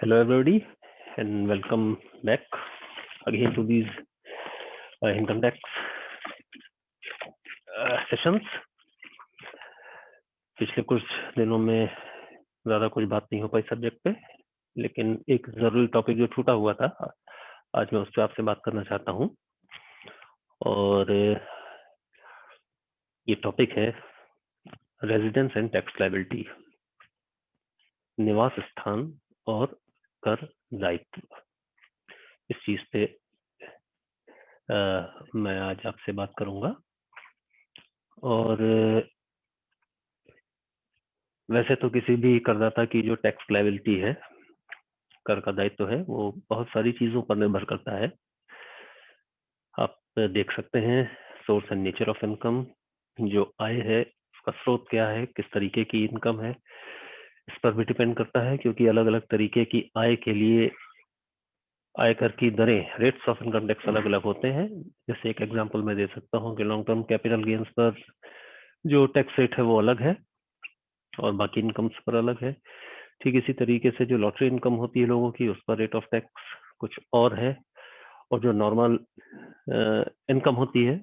Hello, everybody, and welcome back again to these income tax sessions. पिछले कुछ दिनों में ज़्यादा कुछ बात नहीं हो पाई सब्जेक्ट पे, लेकिन एक ज़रूरी टॉपिक जो छूटा हुआ था, आज मैं उस पर आपसे बात करना चाहता हूँ। और ये टॉपिक है रेजिडेंस एंड टैक्स लायबिलिटी, निवास स्थान और कर दायित्व। इस चीज पे मैं आज आपसे बात करूंगा। और वैसे तो किसी भी करदाता की जो टैक्स लायबिलिटी है, कर का दायित्व है, वो बहुत सारी चीजों पर निर्भर करता है। आप देख सकते हैं source and nature of income, जो आय है उसका स्रोत क्या है, किस तरीके की इनकम है, इस पर भी डिपेंड करता है, क्योंकि अलग अलग तरीके की आय के लिए आयकर की दरें, रेट्स ऑफ इनकम टैक्स अलग अलग होते हैं। जैसे एक एग्जांपल मैं दे सकता हूँ कि लॉन्ग टर्म कैपिटल गेन्स पर जो टैक्स रेट है वो अलग है और बाकी इनकम्स पर अलग है। ठीक इसी तरीके से जो लॉटरी इनकम होती है लोगों की, उस पर रेट ऑफ टैक्स कुछ और है, और जो नॉर्मल इनकम होती है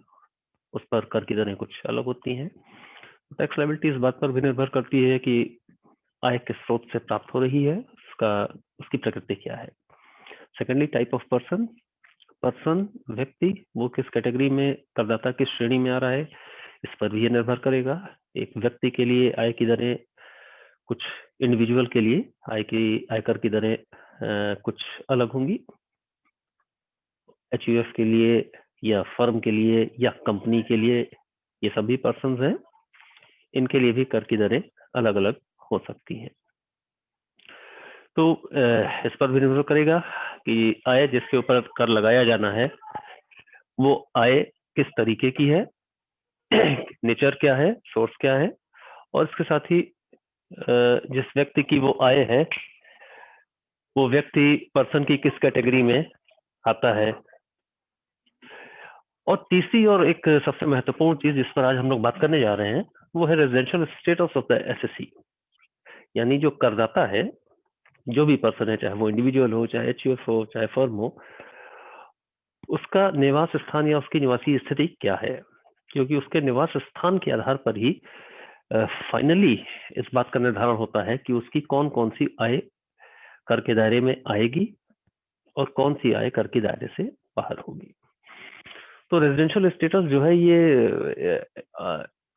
उस पर कर की दरें कुछ अलग होती हैं। टैक्स लायबिलिटी इस बात पर भी निर्भर करती है कि आय किस स्रोत से प्राप्त हो रही है, उसकी प्रकृति क्या है। सेकेंडली, टाइप ऑफ पर्सन, व्यक्ति, वो किस कैटेगरी में, करदाता किस श्रेणी में आ रहा है, इस पर भी ये निर्भर करेगा। एक व्यक्ति के लिए आय की दरें कुछ, इंडिविजुअल के लिए आयकर की दरें कुछ अलग होंगी। एचयूएफ के लिए या फर्म के लिए या कंपनी के लिए, ये सभी पर्सन्स हैं, इनके लिए भी कर की दरें अलग अलग हो सकती हैं। तो इस पर भी निर्भर करेगा कि आय जिसके ऊपर कर लगाया जाना है वो आय किस तरीके की है, नेचर क्या है, सोर्स क्या है, और इसके साथ ही जिस व्यक्ति की वो आय है वो व्यक्ति पर्सन की किस कैटेगरी में आता है। और तीसरी और एक सबसे महत्वपूर्ण चीज जिस पर आज हम लोग बात करने जा रहे हैं वो है residential status of the assessee, यानी जो करदाता है, जो भी पर्सन है, चाहे वो इंडिविजुअल हो, चाहे एचयूएफ हो, चाहे फर्म हो, उसका निवास स्थान या उसकी निवासी स्थिति क्या है। क्योंकि उसके निवास स्थान के आधार पर ही फाइनली इस बात का निर्धारण होता है कि उसकी कौन कौन सी आय कर के दायरे में आएगी और कौन सी आय कर के दायरे से बाहर होगी। तो रेजिडेंशियल स्टेटस जो है ये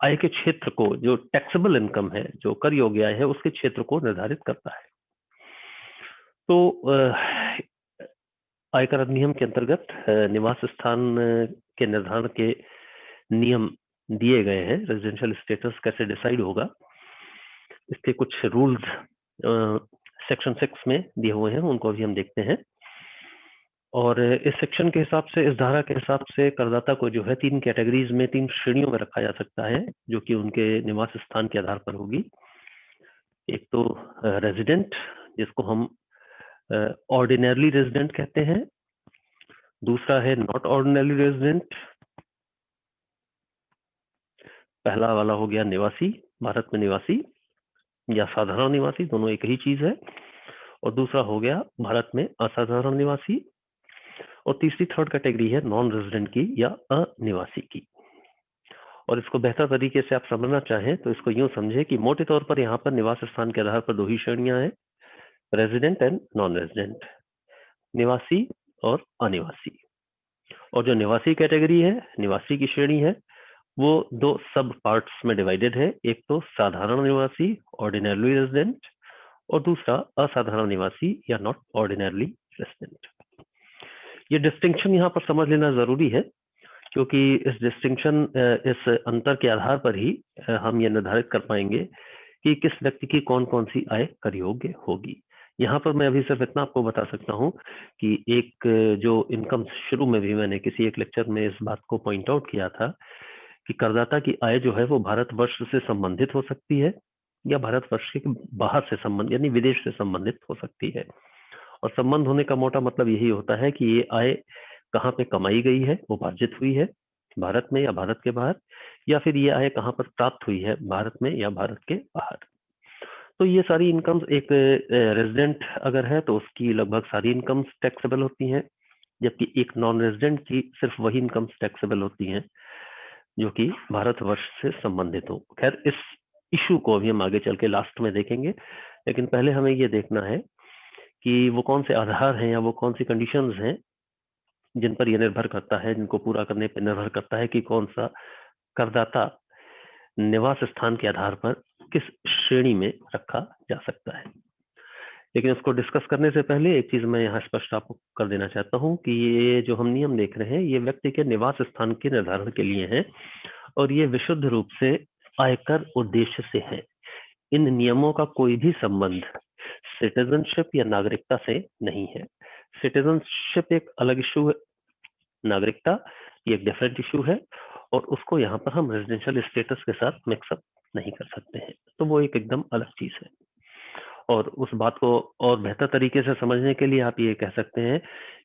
आय के क्षेत्र को, जो टैक्सेबल इनकम है, जो कर योग्य आय है, उसके क्षेत्र को निर्धारित करता है। तो आयकर अधिनियम के अंतर्गत निवास स्थान के निर्धारण के नियम दिए गए हैं। रेजिडेंशियल स्टेटस कैसे डिसाइड होगा, इसके कुछ रूल्स सेक्शन 6 में दिए हुए हैं, उनको भी हम देखते हैं। और इस सेक्शन के हिसाब से, इस धारा के हिसाब से करदाता को जो है 3 कैटेगरीज में, 3 श्रेणियों में रखा जा सकता है, जो कि उनके निवास स्थान के आधार पर होगी। एक तो रेजिडेंट, जिसको हम ऑर्डिनरली रेजिडेंट कहते हैं। दूसरा है नॉट ऑर्डिनरली रेजिडेंट। पहला वाला हो गया निवासी, भारत में निवासी या साधारण निवासी, दोनों एक ही चीज है। और दूसरा हो गया भारत में असाधारण निवासी। और तीसरी, थर्ड कैटेगरी है नॉन रेजिडेंट की या अनिवासी की। और इसको बेहतर तरीके से आप समझना चाहें तो इसको यूं समझे कि मोटे तौर पर यहाँ पर निवास स्थान के आधार पर 2 ही श्रेणियां हैं, रेजिडेंट एंड नॉन रेजिडेंट, निवासी और अनिवासी। और जो निवासी कैटेगरी है, निवासी की श्रेणी है, वो 2 सब पार्ट्स में डिवाइडेड है। एक तो साधारण निवासी, ऑर्डिनरली रेजिडेंट, और दूसरा असाधारण निवासी या नॉट ऑर्डिनरली रेजिडेंट। ये डिस्टिंक्शन यहाँ पर समझ लेना जरूरी है, क्योंकि इस डिस्टिंक्शन, इस अंतर के आधार पर ही हम ये निर्धारित कर पाएंगे कि किस व्यक्ति की कौन कौन सी आय कर योग्य होगी। यहाँ पर मैं अभी सिर्फ इतना आपको बता सकता हूँ कि एक जो इनकम, शुरू में भी मैंने किसी एक लेक्चर में इस बात को पॉइंट आउट किया था कि करदाता की आय जो है वो भारतवर्ष से संबंधित हो सकती है या भारतवर्ष के बाहर से संबंध, यानी विदेश से संबंधित हो सकती है। और संबंध होने का मोटा मतलब यही होता है कि ये आय कहाँ पे कमाई गई है, उपार्जित हुई है, भारत में या भारत के बाहर, या फिर ये आय कहाँ पर प्राप्त हुई है, भारत में या भारत के बाहर। तो ये सारी इनकम्स, एक रेजिडेंट अगर है तो उसकी लगभग सारी इनकम्स टैक्सेबल होती हैं, जबकि एक नॉन रेजिडेंट की सिर्फ वही इनकम्स टैक्सेबल होती हैं जो कि भारतवर्ष से संबंधित हो। खैर, इस इशू को अभी हम आगे चल के लास्ट में देखेंगे, लेकिन पहले हमें ये देखना है कि वो कौन से आधार हैं या वो कौन सी कंडीशंस हैं जिन पर यह निर्भर करता है, जिनको पूरा करने पर निर्भर करता है कि कौन सा करदाता निवास स्थान के आधार पर किस श्रेणी में रखा जा सकता है। लेकिन उसको डिस्कस करने से पहले एक चीज मैं यहाँ स्पष्ट आपको कर देना चाहता हूँ कि ये जो हम नियम देख रहे हैं ये व्यक्ति के निवास स्थान के निर्धारण के लिए है और ये विशुद्ध रूप से आयकर उद्देश्य से है। इन नियमों का कोई भी संबंध सिटीजनशिप या नागरिकता से नहीं है। सिटीजनशिप एक अलग इशू है, नागरिकता ये एक डिफरेंट इशू है, और उसको यहाँ पर हम रेजिडेंशियल स्टेटस के साथ मिक्सअप नहीं कर सकते हैं, तो वो एक एकदम अलग चीज है। और उस बात को और बेहतर तरीके से समझने के लिए आप ये कह सकते हैं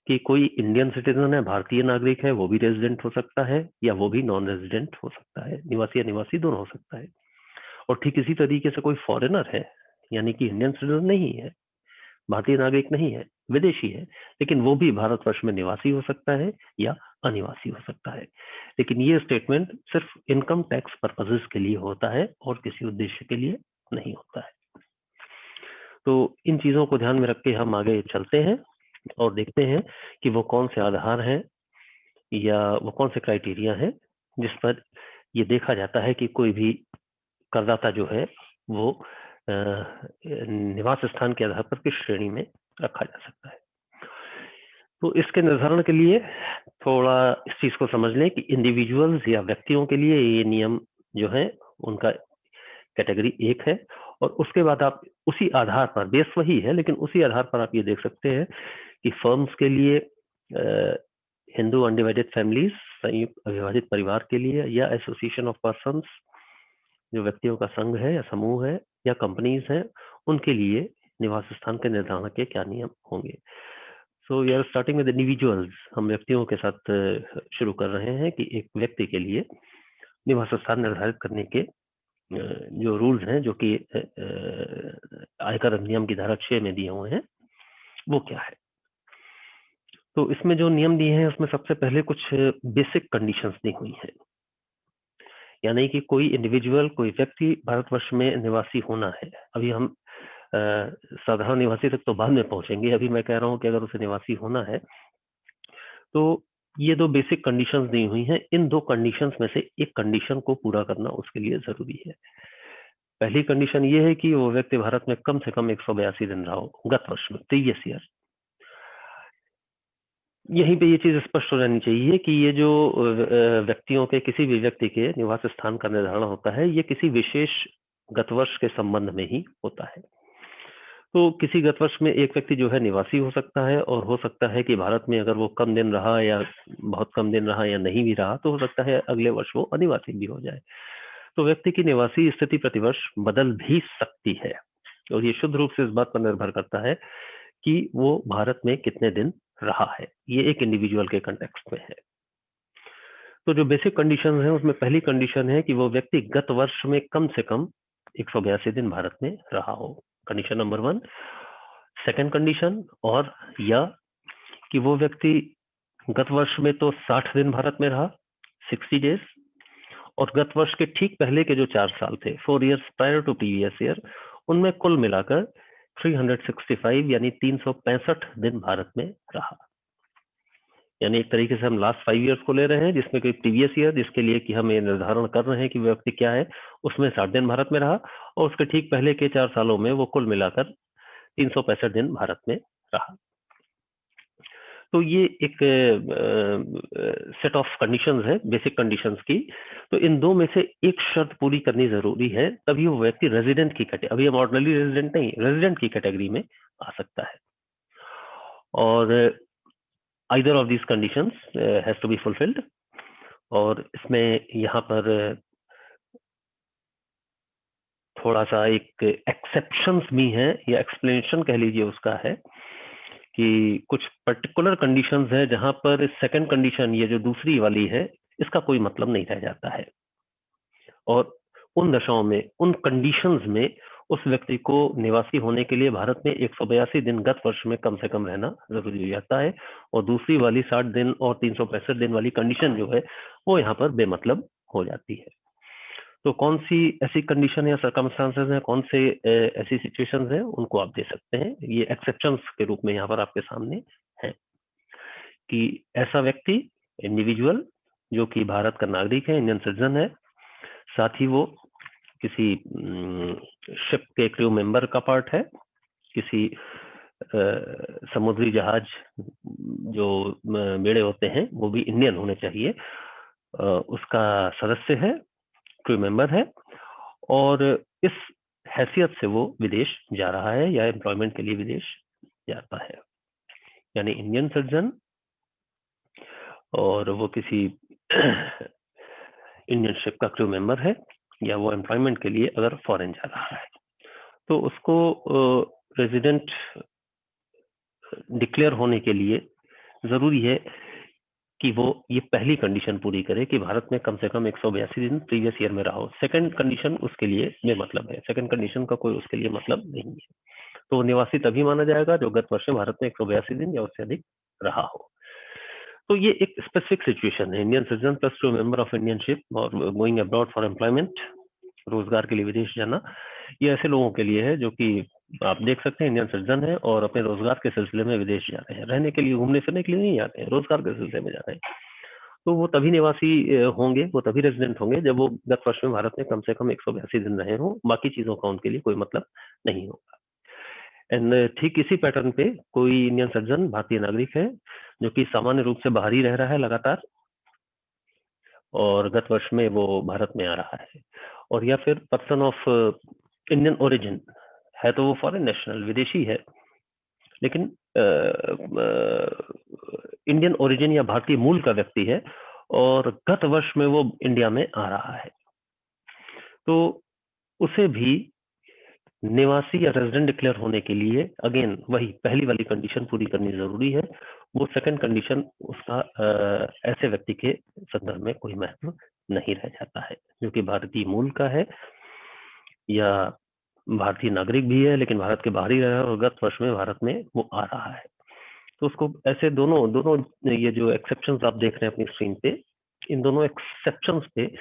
कि कोई इंडियन सिटीजन है, भारतीय नागरिक है, वो भी रेजिडेंट हो सकता है या वो भी नॉन रेजिडेंट हो सकता है, निवासी या निवासी दोनों हो सकता है। और ठीक इसी तरीके से कोई फॉरेनर है, यानी कि इंडियन सिटीजन नहीं है, भारतीय नागरिक नहीं है, विदेशी है, लेकिन वो भी भारतवर्ष में निवासी हो सकता है या अनिवासी हो सकता है। लेकिन ये स्टेटमेंट सिर्फ इनकम टैक्स पर्पसेस के लिए होता है और किसी उद्देश्य के लिए नहीं होता है। तो इन चीजों को ध्यान में रख के हम आगे चलते हैं और देखते हैं कि वो कौन से आधार हैं या वो कौन से क्राइटेरिया हैं जिस पर ये देखा जाता है कि कोई भी करदाता जो है वो निवास स्थान के आधार पर किस श्रेणी में रखा जा सकता है। तो इसके निर्धारण के लिए थोड़ा इस चीज को समझ लें कि इंडिविजुअल्स या व्यक्तियों के लिए ये नियम जो है उनका कैटेगरी 1 है, और उसके बाद आप उसी आधार पर, बेस वही है लेकिन उसी आधार पर आप ये देख सकते हैं कि फर्म्स के लिए, हिंदू अनडिवाइडेड फैमिलीज, संयुक्त अविभाजित परिवार के लिए, या एसोसिएशन ऑफ पर्सन्स, जो व्यक्तियों का संघ है या समूह है, या कंपनीज हैं, उनके लिए निवास स्थान के निर्धारण के क्या नियम होंगे। So we are starting with individuals. हम व्यक्तियों के साथ शुरू कर रहे हैं कि एक व्यक्ति के लिए निवास स्थान निर्धारित करने के जो रूल्स हैं, जो कि आयकर अधिनियम की धारा 6 में दिए हुए हैं, वो क्या है। तो इसमें जो नियम दिए हैं उसमें सबसे पहले कुछ बेसिक कंडीशंस दी हुई हैं, यानी कि कोई इंडिविजुअल, कोई व्यक्ति भारतवर्ष में निवासी होना है। अभी हम साधारण निवासी तक तो बाद में पहुंचेंगे, अभी मैं कह रहा हूं कि अगर उसे निवासी होना है तो ये दो बेसिक कंडीशंस दी हुई हैं। इन दो कंडीशंस में से एक कंडीशन को पूरा करना उसके लिए जरूरी है। पहली कंडीशन ये है कि वो व्यक्ति भारत में कम से कम 182 दिन रहा हो गत वर्ष में, प्रीवियस ईयर। यहीं पे ये चीज स्पष्ट हो जानी चाहिए कि ये जो व्यक्तियों के, किसी भी व्यक्ति के निवास स्थान का निर्धारण होता है, ये किसी विशेष गत वर्ष के संबंध में ही होता है। तो किसी गत वर्ष में एक व्यक्ति जो है निवासी हो सकता है, और हो सकता है कि भारत में अगर वो कम दिन रहा या बहुत कम दिन रहा या नहीं भी रहा, तो हो सकता है अगले वर्ष वो अनिवासी भी हो जाए। तो व्यक्ति की निवासी स्थिति प्रतिवर्ष बदल भी सकती है, और ये शुद्ध रूप से इस बात पर निर्भर करता है कि वो भारत में कितने दिन रहा है। ये एक इंडिविजुअल के कंटेक्स्ट में है। तो जो बेसिक कंडीशन है उसमें पहली कंडीशन है कि वो व्यक्ति गत वर्ष में कम से कम 182 दिन भारत में रहा हो, कंडीशन नंबर 1। सेकंड कंडीशन, और या कि वो व्यक्ति गत वर्ष में तो 60 दिन भारत में रहा, 60 डेज, और गत वर्ष के ठीक पहले के जो 4 साल थे, 4 years prior to previous year, उनमें कुल मिलाकर 365 यानी 365 दिन भारत में रहा। यानी एक तरीके से हम लास्ट 5 years को ले रहे हैं, जिसमें कोई प्रीवियस ईयर जिसके लिए कि हम ये निर्धारण कर रहे हैं कि व्यक्ति क्या है, उसमें 60 दिन भारत में रहा, और उसके ठीक पहले के 4 सालों में वो कुल मिलाकर 365 दिन भारत में रहा। तो ये एक सेट ऑफ कंडीशंस है, बेसिक कंडीशंस की। तो इन दो में से एक शर्त पूरी करनी जरूरी है, तभी वो व्यक्ति रेजिडेंट की कैटेगरी, अभी हम ऑर्डिनरी रेजिडेंट नहीं, रेजिडेंट की कैटेगरी में आ सकता है। और either of these conditions has to be fulfilled। और इसमें यहाँ पर थोड़ा सा एक एक्सेप्शंस भी है, या एक्सप्लेनेशन कह लीजिए उसका है, कि कुछ पर्टिकुलर कंडीशंस है जहां पर सेकंड कंडीशन, ये जो दूसरी वाली है, इसका कोई मतलब नहीं रह जाता है। और उन दशाओं में, उन कंडीशंस में उस व्यक्ति को निवासी होने के लिए भारत में 182 दिन गत वर्ष में कम से कम रहना जरूरी हो जाता है, और दूसरी वाली 60 दिन और 365 दिन वाली कंडीशन जो है वो यहाँ पर बेमतलब हो जाती है। तो कौन सी ऐसी कंडीशन या सर्कमस्टांसेस हैं, कौन से ऐसी सिचुएशंस हैं, उनको आप दे सकते हैं। ये एक्सेप्शंस के रूप में यहाँ पर आपके सामने है कि ऐसा व्यक्ति, इंडिविजुअल, जो कि भारत का नागरिक है, इंडियन सिटीजन है, साथ ही वो किसी शिप के क्रू मेंबर का पार्ट है, किसी समुद्री जहाज जो बेड़े होते हैं वो भी इंडियन होने चाहिए, उसका सदस्य है, क्रू मेंबर है, और इस हैसियत से वो विदेश जा रहा है या एम्प्लॉयमेंट के लिए विदेश जाता है। यानी इंडियन सिटीजन और वो किसी इंडियन शिप का क्रू मेंबर है, या वो एम्प्लॉयमेंट के लिए अगर फॉरेन जा रहा है तो उसको रेजिडेंट डिक्लेयर होने के लिए जरूरी है कि वो ये पहली कंडीशन पूरी करे कि भारत में कम से कम 182 दिन प्रीवियस ईयर में रहा हो। सेकंड कंडीशन उसके लिए बेमतलब है, सेकंड कंडीशन का कोई उसके लिए मतलब नहीं है। तो निवासी तभी माना जाएगा जो गत वर्ष में भारत में 182 दिन या उससे अधिक रहा हो। तो ये एक स्पेसिफिक सिचुएशन है, Indian citizen plus two member of Indian ship और गोइंग अब्रॉड फॉर एम्प्लॉयमेंट, रोजगार के लिए विदेश जाना। ये ऐसे लोगों के लिए है जो कि आप देख सकते हैं इंडियन सिटीजन है और अपने रोजगार के सिलसिले में विदेश जा रहे हैं, रहने के लिए, घूमने फिरने के लिए नहीं जाते हैं, रोजगार के सिलसिले में जा रहे हैं। तो वो तभी निवासी होंगे, वो तभी रेजिडेंट होंगे जब वो गत वर्ष में भारत में कम से कम 182 दिन रहे हों, बाकी चीजों का उनके लिए कोई मतलब नहीं होगा। एंड ठीक इसी पैटर्न पे कोई इंडियन सिटीजन, भारतीय नागरिक है जो कि सामान्य रूप से बाहर ही रह रहा है लगातार, और गत वर्ष में वो भारत में आ रहा है, और या फिर पर्सन ऑफ इंडियन ओरिजिन है, तो वो फॉरेन नेशनल, विदेशी है, लेकिन इंडियन ओरिजिन या भारतीय मूल का व्यक्ति है और गत वर्ष में वो इंडिया में आ रहा है, तो उसे भी निवासी या रेजिडेंट डिक्लेयर होने के लिए अगेन वही पहली वाली कंडीशन पूरी करनी जरूरी है। वो सेकंड कंडीशन उसका ऐसे व्यक्ति के संदर्भ में कोई महत्व नहीं रह जाता है जो कि भारतीय मूल का है या भारतीय नागरिक भी है लेकिन भारत के बाहर ही रहा है और गत वर्ष में भारत में वो आ रहा है। तो उसको ऐसे दोनों ये जो एक्सेप्शंस आप देख रहे हैं अपनी स्क्रीन पे, इन दोनों एक्सेप्शंस पे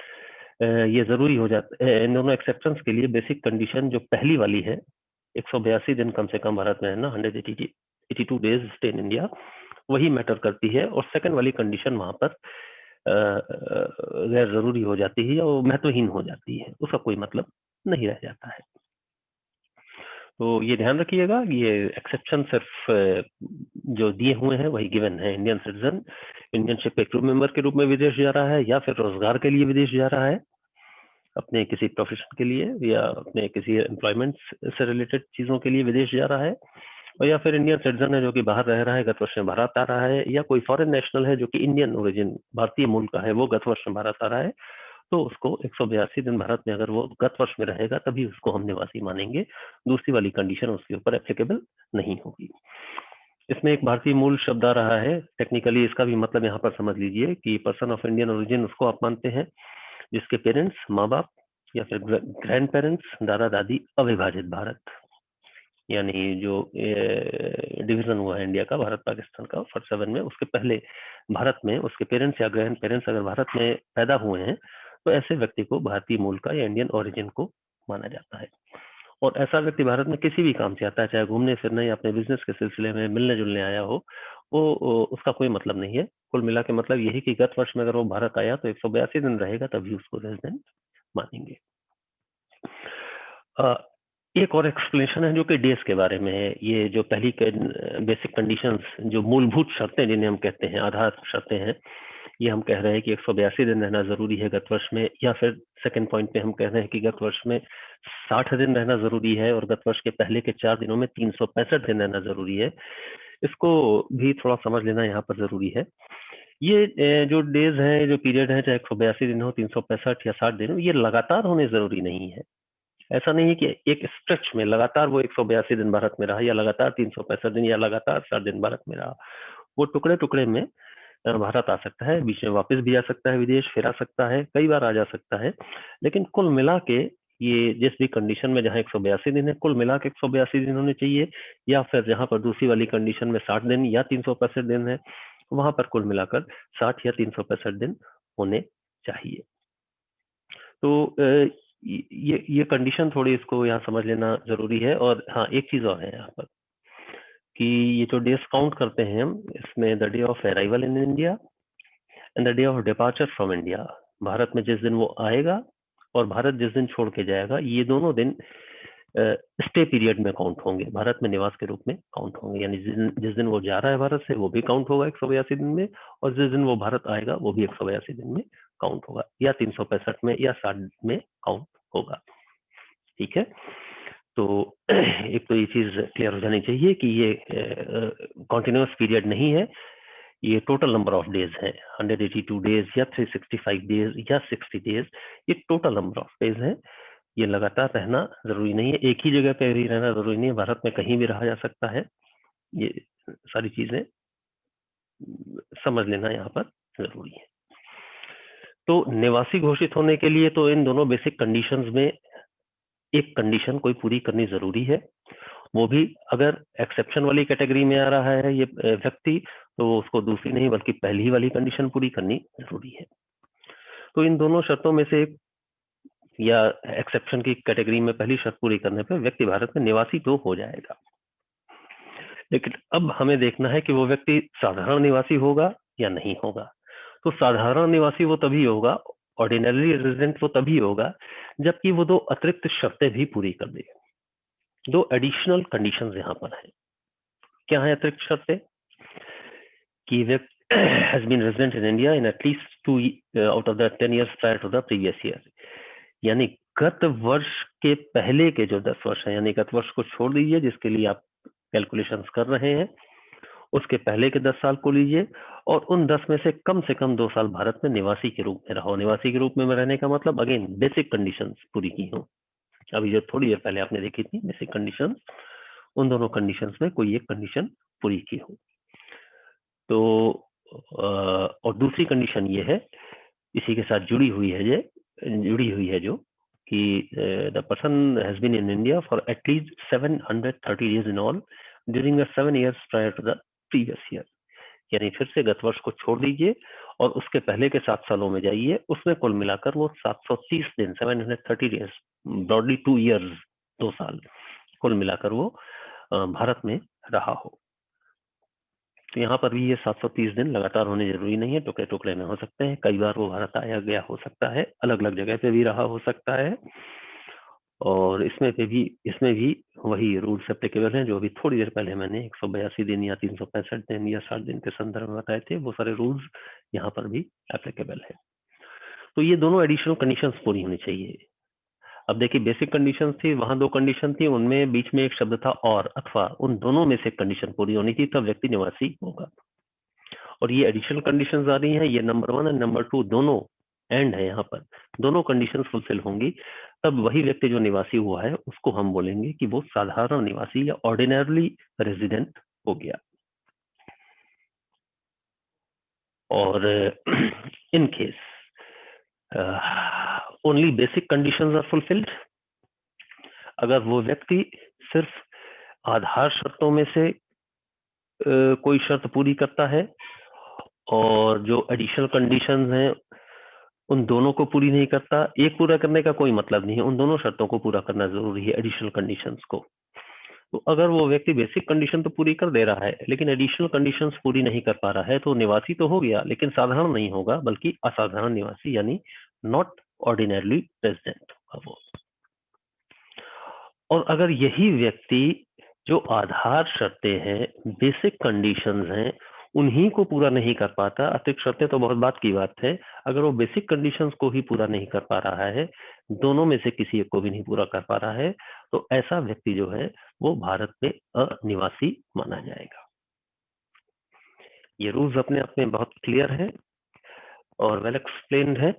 ये जरूरी हो जाता है। इन दोनों एक्सेप्शंस के लिए बेसिक कंडीशन जो पहली वाली है, 182 दिन कम से कम भारत में रहना, 182 डेज स्टे इन इंडिया, वही मैटर करती है, और सेकंड वाली कंडीशन वहां पर गैर जरूरी हो जाती है या वो महत्वहीन हो जाती है, उसका कोई मतलब नहीं रह जाता है। तो ये ध्यान रखिएगा, ये एक्सेप्शन सिर्फ जो दिए हुए हैं वही गिवन है। इंडियन सिटीजन इंडियन शिप के क्रू मेंबर के रूप में विदेश जा रहा है या फिर रोजगार के लिए विदेश जा रहा है, अपने किसी प्रोफेशन के लिए या अपने किसी एम्प्लॉयमेंट से रिलेटेड चीजों के लिए विदेश जा रहा है, और या फिर इंडियन सिटीजन है जो कि बाहर रह रहा है, गत वर्ष में भारत आ रहा है, या कोई फॉरेन नेशनल है जो कि इंडियन ओरिजिन, भारतीय मूल का है, वो गत वर्ष में भारत आ रहा है, तो उसको 182 दिन भारत में अगर वो गत वर्ष में रहेगा तभी उसको हम निवासी मानेंगे। दूसरी वाली कंडीशन उसके ऊपर एप्लीकेबल नहीं होगी। इसमें एक भारतीय मूल शब्द आ रहा है, टेक्निकली इसका भी मतलब यहाँ पर समझ लीजिए कि पर्सन ऑफ इंडियन ओरिजिन उसको आप मानते हैं जिसके पेरेंट्स, माँ बाप या फिर ग्रैंड पेरेंट्स, दादा दादी अविभाजित भारत, यानी जो डिवीजन हुआ है इंडिया का, भारत पाकिस्तान का 47 में, उसके पहले भारत में उसके पेरेंट्स या ग्रैंड पेरेंट्स अगर भारत में पैदा हुए हैं तो ऐसे व्यक्ति को भारतीय मूल का या इंडियन ओरिजिन को माना जाता है। और ऐसा व्यक्ति भारत में किसी भी काम से आता है, चाहे घूमने फिरने या अपने बिजनेस के सिलसिले में मिलने जुलने आया हो, वो उसका कोई मतलब नहीं है। कुल मिला के मतलब यही कि गत वर्ष में अगर वो भारत आया तो 182 दिन रहेगा तभी उसको रेजिडेंट मानेंगे। एक और एक्सप्लेनेशन है जो कि डेज के बारे में है। ये जो पहली बेसिक कंडीशंस, जो मूलभूत शर्तें जिन्हें हम कहते हैं, आधार शर्तें हैं, ये हम कह रहे हैं कि 182 दिन रहना जरूरी है गत वर्ष में, या फिर सेकंड पॉइंट पे हम कह रहे हैं कि गत वर्ष में 60 दिन रहना जरूरी है और गत वर्ष के पहले के 4 दिनों में 365 दिन रहना जरूरी है। इसको भी थोड़ा समझ लेना यहाँ पर जरूरी है। ये जो डेज है, जो पीरियड है, चाहे 182 दिन हो, 365 या 60 दिन हो, ये लगातार होने जरूरी नहीं है। ऐसा नहीं है कि एक स्ट्रेच में लगातार वो 182 दिन भारत में रहा या लगातार 365 दिन या लगातार 60 दिन भारत में रहा। वो टुकड़े टुकड़े में भारत आ सकता है, बीच में वापस भी आ सकता है, विदेश फिर आ सकता है, कई बार आ जा सकता है, लेकिन कुल मिला के ये जिस भी कंडीशन में जहां 182 दिन है, कुल मिला के 182 दिन होने चाहिए, या फिर जहां पर दूसरी वाली कंडीशन में 60 दिन या 365 दिन है, वहां पर कुल मिलाकर 60 या 365 दिन होने चाहिए। तो ये कंडीशन थोड़ी इसको यहाँ समझ लेना जरूरी है। और हाँ, एक चीज और है यहाँ पर कि ये जो डेज काउंट करते हैं हम, इसमें the day of arrival in India and the day of departure from India, Bharat में जिस दिन वो आएगा और भारत जिस दिन छोड़ के जाएगा, ये दोनों दिन स्टे पीरियड में काउंट होंगे, भारत में निवास के रूप में काउंट होंगे। यानी जिस दिन वो जा रहा है भारत से, वो भी काउंट होगा 182 दिन में, और जिस दिन वो भारत आएगा वो भी 182 दिन में काउंट होगा, या 365 में या 60 में काउंट होगा। ठीक है, तो एक तो ये चीज क्लियर हो जानी चाहिए कि ये कॉन्टिन्यूस पीरियड नहीं है, ये टोटल नंबर ऑफ डेज है, 182 डेज या 365 डेज या 60 डेज, ये टोटल नंबर ऑफ डेज है। ये लगातार रहना जरूरी नहीं है, एक ही जगह पे भी रहना जरूरी नहीं है, भारत में कहीं भी रहा जा सकता है। ये सारी चीजें समझ लेना यहाँ पर जरूरी है। तो निवासी घोषित होने के लिए तो इन दोनों बेसिक कंडीशंस में एक कंडीशन कोई पूरी करनी जरूरी है, वो भी अगर एक्सेप्शन वाली कैटेगरी में आ रहा है ये व्यक्ति, तो उसको दूसरी नहीं बल्कि पहली वाली कंडीशन पूरी करनी जरूरी है। तो इन दोनों शर्तों में से या एक्सेप्शन की कैटेगरी में पहली शर्त पूरी करने पर व्यक्ति भारत में निवासी तो हो जाएगा, लेकिन अब हमें देखना है कि वो व्यक्ति साधारण निवासी होगा या नहीं होगा। तो साधारण निवासी वो तभी होगा, ऑर्डिनरी रेजिडेंट वो तभी होगा, जबकि वो दो अतिरिक्त शर्तें भी पूरी कर दे। दो एडिशनल कंडीशंस यहाँ पर है। क्या है अतिरिक्त शर्तें? कि व्यक्ति has been resident in India in at least 2 out of the 10 years prior to the previous year, यानी गत वर्ष के पहले के जो 10 वर्ष है, यानी गत वर्ष को छोड़ दीजिए जिसके लिए आप कैलकुलेशंस कर रहे हैं, उसके पहले के 10 साल को लीजिए, और उन 10 में से कम 2 साल भारत में निवासी के रूप में रहो। निवासी के रूप में रहने का मतलब अगेन बेसिक कंडीशंस पूरी की हो। अभी जो थोड़ी देर पहले आपने देखी थी बेसिक कंडीशंस, उन दोनों कंडीशंस में कोई एक कंडीशन पूरी की हो। तो और दूसरी कंडीशन ये है, इसी के साथ जुड़ी हुई है जो कि the person has been in India for at least 730 days in all during the 7 years prior to the previous year. यानी फिर से गत वर्ष को छोड़ दीजिए और उसके पहले के 7 सालों में जाइए, उसमें कुल मिलाकर वो 730 दिन 730 डेज, ब्रॉडली 2 years 2 साल कुल मिलाकर वो भारत में रहा हो। तो यहाँ पर भी ये 730 दिन लगातार होने जरूरी नहीं है, टुकड़े टुकड़े में हो सकते हैं, कई बार वो भारत आया गया हो सकता है, अलग अलग जगह पे भी रहा हो सकता है, और इसमें भी वही रूल्स एप्लीकेबल हैं जो अभी थोड़ी देर पहले मैंने 182 दिन या 365 दिन या 60 दिन के संदर्भ में बताए थे, वो सारे रूल्स यहाँ पर भी एप्लीकेबल है। तो ये दोनों एडिशनल कंडीशंस पूरी होनी चाहिए। अब देखिए बेसिक कंडीशन थी, वहां 2 कंडीशन थी, उनमें बीच में एक शब्द था और, अथवा, उन दोनों में से कंडीशन पूरी होनी थी तब व्यक्ति निवासी होगा। और ये एडिशनल कंडीशंस आ रही हैं, ये नंबर 1 और नंबर 2 दोनों एंड है, यहाँ पर दोनों कंडीशंस फुलफिल होंगी तब वही व्यक्ति जो निवासी हुआ है उसको हम बोलेंगे कि वो साधारण निवासी या ऑर्डिनरली रेजिडेंट हो गया। और in case only basic conditions are fulfilled, अगर वो व्यक्ति सिर्फ आधार शर्तों में से कोई शर्त पूरी करता है और जो एडिशनल कंडीशंस हैं उन दोनों को पूरी नहीं करता, एक पूरा करने का कोई मतलब नहीं है, उन दोनों शर्तों को पूरा करना जरूरी है, एडिशनल कंडीशंस को। तो अगर वो व्यक्ति बेसिक कंडीशन तो पूरी कर दे रहा है लेकिन एडिशनल कंडीशंस पूरी नहीं कर पा रहा है, तो निवासी तो हो गया लेकिन साधारण नहीं होगा बल्कि असाधारण निवासी, यानी नॉट ऑर्डिनरली रेजिडेंट होगा वो। और अगर यही व्यक्ति जो आधार शर्तें हैं, बेसिक कंडीशंस हैं, उन्हीं को पूरा नहीं कर पाता, अतिरिक्त शर्तें तो बहुत बात की बात है, अगर वो बेसिक कंडीशंस को ही पूरा नहीं कर पा रहा है, दोनों में से किसी एक को भी नहीं पूरा कर पा रहा है, तो ऐसा व्यक्ति जो है वो भारत में अनिवासी माना जाएगा। ये रूल्स अपने आप में बहुत क्लियर है और वेल एक्सप्लेन्ड है,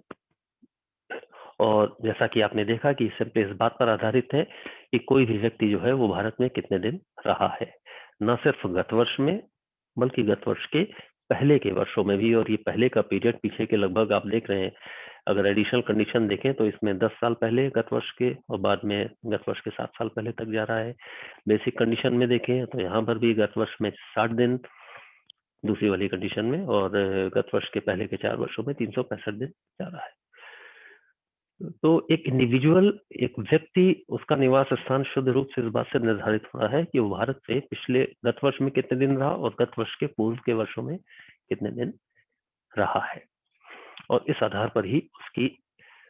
और जैसा कि आपने देखा कि सिर्फ इस बात पर आधारित है कि कोई भी व्यक्ति जो है वो भारत में कितने दिन रहा है, न सिर्फ गत वर्ष में बल्कि गत वर्ष के पहले के वर्षों में भी, और ये पहले का पीरियड पीछे के लगभग आप देख रहे हैं, अगर एडिशनल कंडीशन देखें तो इसमें 10 साल पहले गत वर्ष के, और बाद में गत वर्ष के 7 साल पहले तक जा रहा है। बेसिक कंडीशन में देखें तो यहाँ पर भी गत वर्ष में 60 दिन दूसरी वाली कंडीशन में, और गत वर्ष के पहले के 4 वर्षों में 365 दिन जा रहा है। तो एक इंडिविजुअल, एक व्यक्ति, उसका निवास स्थान शुद्ध रूप से इस बात से निर्धारित हो रहा है कि वो भारत से पिछले गत वर्ष में कितने दिन रहा और गत वर्ष के पूर्व के वर्षों में कितने दिन रहा है, और इस आधार पर ही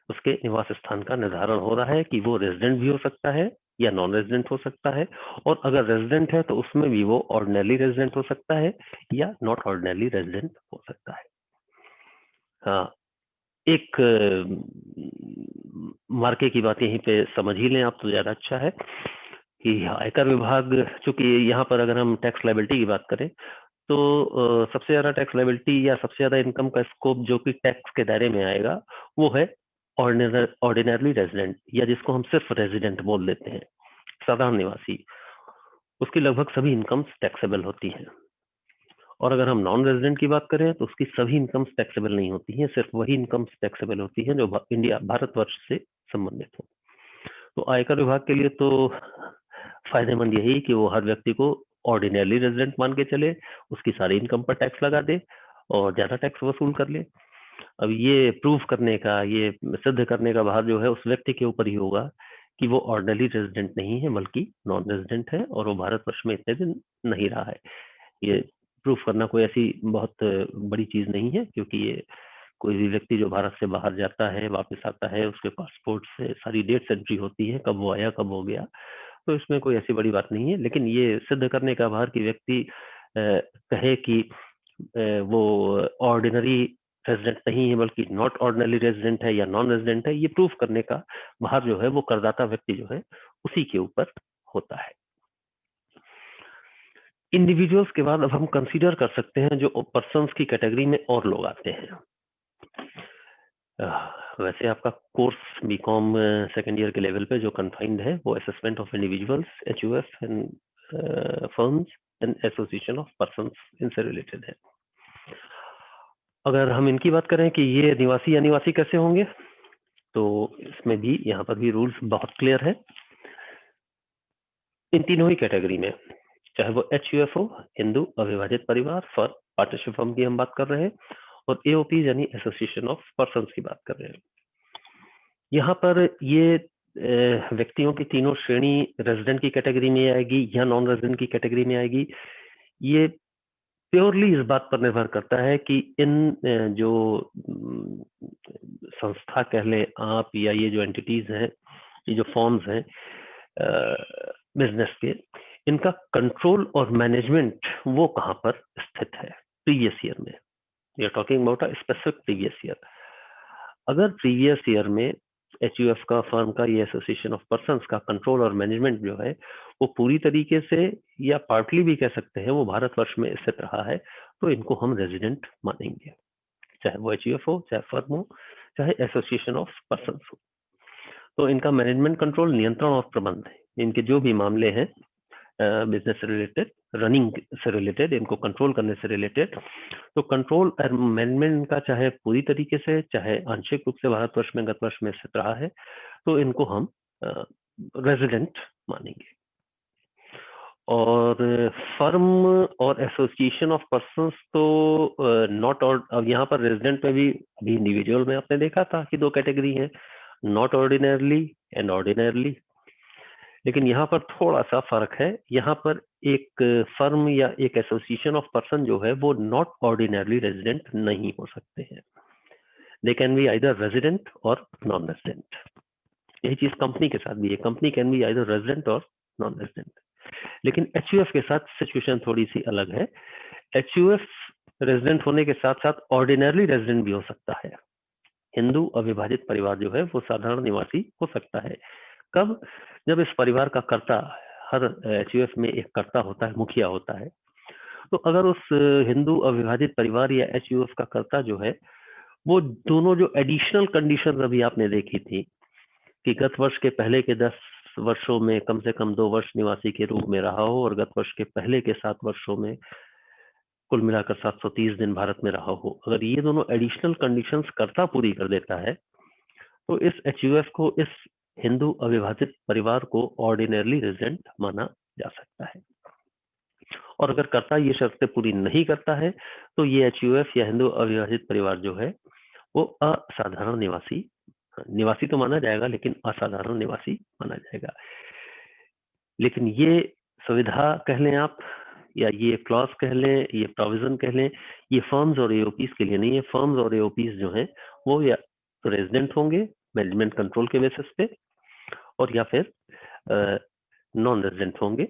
उसके निवास स्थान का निर्धारण हो रहा है कि वो रेजिडेंट भी हो सकता है या नॉन रेजिडेंट हो सकता है, और अगर रेजिडेंट है तो उसमें भी वो ऑर्डिनरी रेजिडेंट हो सकता है या नॉट ऑर्डिनरी रेजिडेंट हो सकता है। हाँ, एक मार्के की बात यहीं पे समझ ही लें आप तो ज्यादा अच्छा है कि आयकर विभाग, चूंकि यहाँ पर अगर हम टैक्स लायबिलिटी की बात करें तो सबसे ज्यादा टैक्स लायबिलिटी या सबसे ज्यादा इनकम का स्कोप जो कि टैक्स के दायरे में आएगा वो है ऑर्डिनरली रेजिडेंट, या जिसको हम सिर्फ रेजिडेंट बोल देते हैं, साधारण निवासी। उसकी लगभग सभी इनकम्स टैक्सेबल होती हैं, और अगर हम नॉन रेजिडेंट की बात करें तो उसकी सभी इनकम्स टैक्सेबल नहीं होती हैं, सिर्फ वही इनकम्स टैक्सेबल होती हैं जो भारतवर्ष से संबंधित हो। तो आयकर विभाग के लिए तो फायदेमंद यही कि वो हर व्यक्ति को ऑर्डिनरी रेजिडेंट मान के चले, उसकी सारी इनकम पर टैक्स लगा दे और ज्यादा टैक्स वसूल कर ले। अब ये प्रूव करने का, ये सिद्ध करने का भार जो है उस व्यक्ति के ऊपर ही होगा कि वो ऑर्डिनरी रेजिडेंट नहीं है बल्कि नॉन रेजिडेंट है और वो भारतवर्ष में इतने दिन नहीं रहा है। ये प्रूफ करना कोई ऐसी बहुत बड़ी चीज नहीं है, क्योंकि ये कोई भी व्यक्ति जो भारत से बाहर जाता है वापस आता है उसके पासपोर्ट से सारी डेट्स एंट्री होती है, कब वो आया कब हो गया, तो इसमें कोई ऐसी बड़ी बात नहीं है। लेकिन ये सिद्ध करने का भार कि व्यक्ति कहे कि वो ऑर्डिनरी रेजिडेंट नहीं है बल्कि नॉट ऑर्डिनरी रेजिडेंट है या नॉन रेजिडेंट है, ये प्रूफ करने का भार जो है वो करदाता व्यक्ति जो है उसी के ऊपर होता है। इंडिविजुअल्स के बाद अब हम कंसीडर कर सकते हैं जो पर्सन्स की कैटेगरी में और लोग आते हैं। वैसे आपका कोर्स बीकॉम सेकेंड ईयर के लेवल पे जो कन्फाइंड है वो assessment of individuals, HUF and firms and association of persons इनसे रिलेटेड है। अगर हम इनकी बात करें कि ये निवासी अनिवासी कैसे होंगे, तो इसमें भी यहाँ पर भी रूल्स बहुत क्लियर है। इन तीनों ही कैटेगरी में, चाहे वो HUF हो, हिंदू अविभाजित परिवार, पार्टनरशिप फर्म की हम बात कर रहे हैं, और AOP यानी एसोसिएशन ऑफ पर्सन्स की बात कर रहे हैं। यहाँ पर ये व्यक्तियों की तीनों श्रेणी रेजिडेंट की कैटेगरी में आएगी या नॉन रेजिडेंट की कैटेगरी में आएगी, ये प्योरली इस बात पर निर्भर करता है कि इन जो संस्था कह लें आप, या ये जो एंटिटीज हैं, ये जो फॉर्म्स हैं बिजनेस के, इनका कंट्रोल और मैनेजमेंट वो कहाँ पर स्थित है प्रीवियस ईयर में। We are talking about a specific previous year. अगर प्रीवियस ईयर में HUF का, फर्म का, ये एसोसिएशन ऑफ पर्सन्स का कंट्रोल और मैनेजमेंट जो है वो पूरी तरीके से या पार्टली भी कह सकते हैं वो भारतवर्ष में स्थित रहा है, तो इनको हम रेजिडेंट मानेंगे, चाहे वो HUF हो, चाहे फर्म हो, चाहे एसोसिएशन ऑफ पर्सन्स हो। तो इनका मैनेजमेंट, कंट्रोल, नियंत्रण और प्रबंध, इनके जो भी मामले हैं बिजनेस से रिलेटेड, रनिंग से रिलेटेड, इनको कंट्रोल करने से रिलेटेड, तो कंट्रोल और मैनेजमेंट का चाहे पूरी तरीके से चाहे आंशिक रूप से भारतवर्ष में गत वर्ष में स्थित रहा है, तो इनको हम रेजिडेंट मानेंगे। और फर्म और एसोसिएशन ऑफ पर्सन्स तो नॉट, और अब यहाँ पर रेजिडेंट में भी अभी इंडिविजुअल में आपने देखा था कि दो कैटेगरी है, नॉट ऑर्डिनरली एंड ऑर्डिनरली, लेकिन यहाँ पर थोड़ा सा फर्क है। यहाँ पर एक फर्म या एक एसोसिएशन ऑफ पर्सन जो है वो नॉट ऑर्डिनरली रेजिडेंट नहीं हो सकते हैं, they can be either resident और नॉन रेजिडेंट। यही चीज कंपनी के साथ भी है, company can be either resident और नॉन रेजिडेंट। लेकिन HUF के साथ सिचुएशन थोड़ी सी अलग है। HUF रेजिडेंट होने के साथ साथ ऑर्डिनरली रेजिडेंट भी हो सकता है। हिंदू अविभाजित परिवार जो है वो साधारण निवासी हो सकता है। कब? जब इस परिवार का कर्ता, हर HUF में एक कर्ता होता है, मुखिया होता है, तो अगर उस हिंदू अविभाजित परिवार या HUF का कर्ता जो है वो दोनों जो एडिशनल कंडीशन अभी आपने देखी थी कि गत वर्ष के पहले के 10 वर्षों में कम से कम 2 वर्ष निवासी के रूप में रहा हो और गत वर्ष के पहले के 7 वर्षों में कुल मिलाकर 730 दिन भारत में रहा हो, अगर ये दोनों एडिशनल कंडीशंस कर्ता पूरी कर देता है तो इस HUF को, इस हिंदू अविभाजित परिवार को ऑर्डिनरली रेजिडेंट माना जा सकता है। और अगर कर्ता ये शर्तें पूरी नहीं करता है तो ये HUF या हिंदू अविभाजित परिवार जो है वो असाधारण निवासी, निवासी तो माना जाएगा लेकिन असाधारण निवासी माना जाएगा। लेकिन ये सुविधा कह लें आप, या ये क्लॉज कह लें, ये प्रोविजन कह लें, ये फर्म्स और एओपीज के लिए नहीं है। फर्म्स और एओपीज जो हैं वो या तो रेजिडेंट होंगे मैनेजमेंट कंट्रोल के बेसिस पे, और या फिर नॉन रेजिडेंट होंगे।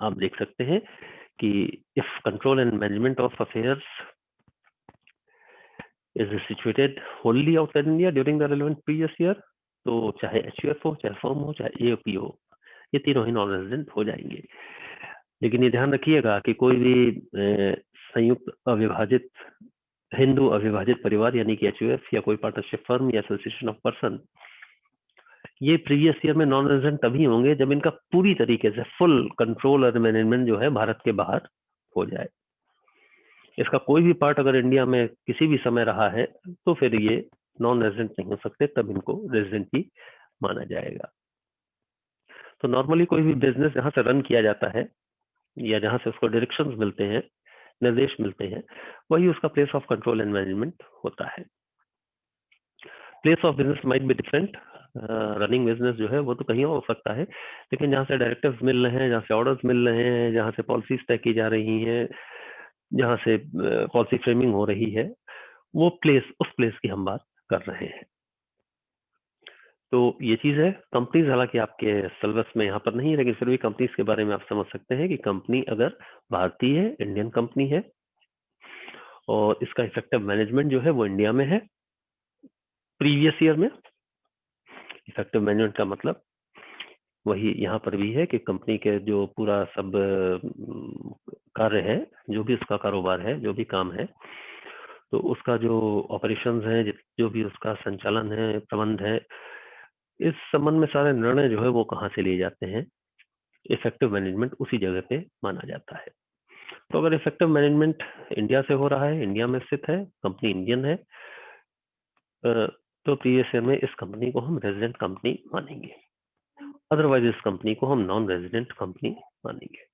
आप देख सकते हैं कि if control and management of affairs is situated Holi outside India during the relevant previous year, तो चाहे HUF हो, चाहे फर्म हो, चाहे एओपी हो, ये तीनों ही नॉन रेजिडेंट हो जाएंगे। लेकिन ये ध्यान रखिएगा कि कोई भी संयुक्त अविभाजित हिंदू अविभाजित परिवार यानी कि HUF या कोई पार्टनरशिप फर्म या एसोसिएशन ऑफ पर्सन, ये प्रीवियस ईयर में नॉन रेजिडेंट तभी होंगे जब इनका पूरी तरीके से फुल कंट्रोल और मैनेजमेंट जो है भारत के बाहर हो जाए। इसका कोई भी पार्ट अगर इंडिया में किसी भी समय रहा है तो फिर ये नॉन रेजिडेंट नहीं हो सकते, तब इनको रेजिडेंट ही माना जाएगा। तो नॉर्मली कोई भी बिजनेस जहां से रन किया जाता है या जहां से उसको डायरेक्शंस मिलते हैं, निर्देश मिलते हैं, वही उसका place of control and management होता है। Place of business might be different, running business जो है वो तो कहीं और हो सकता है, लेकिन जहाँ से डायरेक्टिव्स मिल रहे हैं, जहाँ से ऑर्डर्स मिल रहे हैं, जहाँ से पॉलिसीज तय की जा रही हैं, जहाँ से पॉलिसी फ्रेमिंग हो रही है, वो प्लेस, उस प्लेस की हम बात कर रहे हैं। तो ये चीज है। कंपनीज हालांकि आपके सिलेबस में यहाँ पर नहीं है, लेकिन फिर भी कंपनीज के बारे में आप समझ सकते हैं कि कंपनी अगर भारतीय है, इंडियन कंपनी है, और इसका इफेक्टिव मैनेजमेंट जो है वो इंडिया में है प्रीवियस ईयर में। इफेक्टिव मैनेजमेंट का मतलब वही यहाँ पर भी है कि कंपनी के जो पूरा सब कार्य है, जो भी उसका कारोबार है, जो भी काम है, तो उसका जो ऑपरेशंस है, जो भी उसका संचालन है, प्रबंध है, इस संबंध में सारे निर्णय जो है वो कहाँ से लिए जाते हैं, इफेक्टिव मैनेजमेंट उसी जगह पे माना जाता है। तो अगर इफेक्टिव मैनेजमेंट इंडिया से हो रहा है, इंडिया में स्थित है, कंपनी इंडियन है, तो प्रीवियस ईयर में इस कंपनी को हम रेजिडेंट कंपनी मानेंगे, अदरवाइज इस कंपनी को हम नॉन रेजिडेंट कंपनी मानेंगे।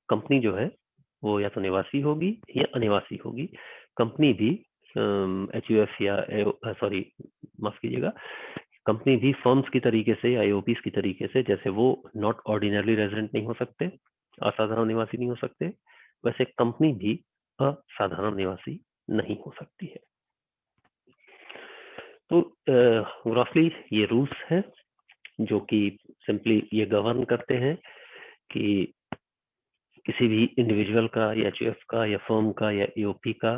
कंपनी जो है वो या तो निवासी होगी या अनिवासी होगी। कंपनी भी HUF या सॉरी माफ कीजिएगा, कंपनी भी फर्म्स की तरीके से या एओपीज की तरीके से, जैसे वो नॉट ऑर्डिनरली रेजिडेंट नहीं हो सकते, असाधारण निवासी नहीं हो सकते, वैसे कंपनी भी असाधारण निवासी नहीं हो सकती है। तो ग्रॉसली ये रूल्स हैं जो कि सिंपली ये गवर्न करते हैं कि किसी भी इंडिविजुअल का या HUF का या फर्म का या एओपी का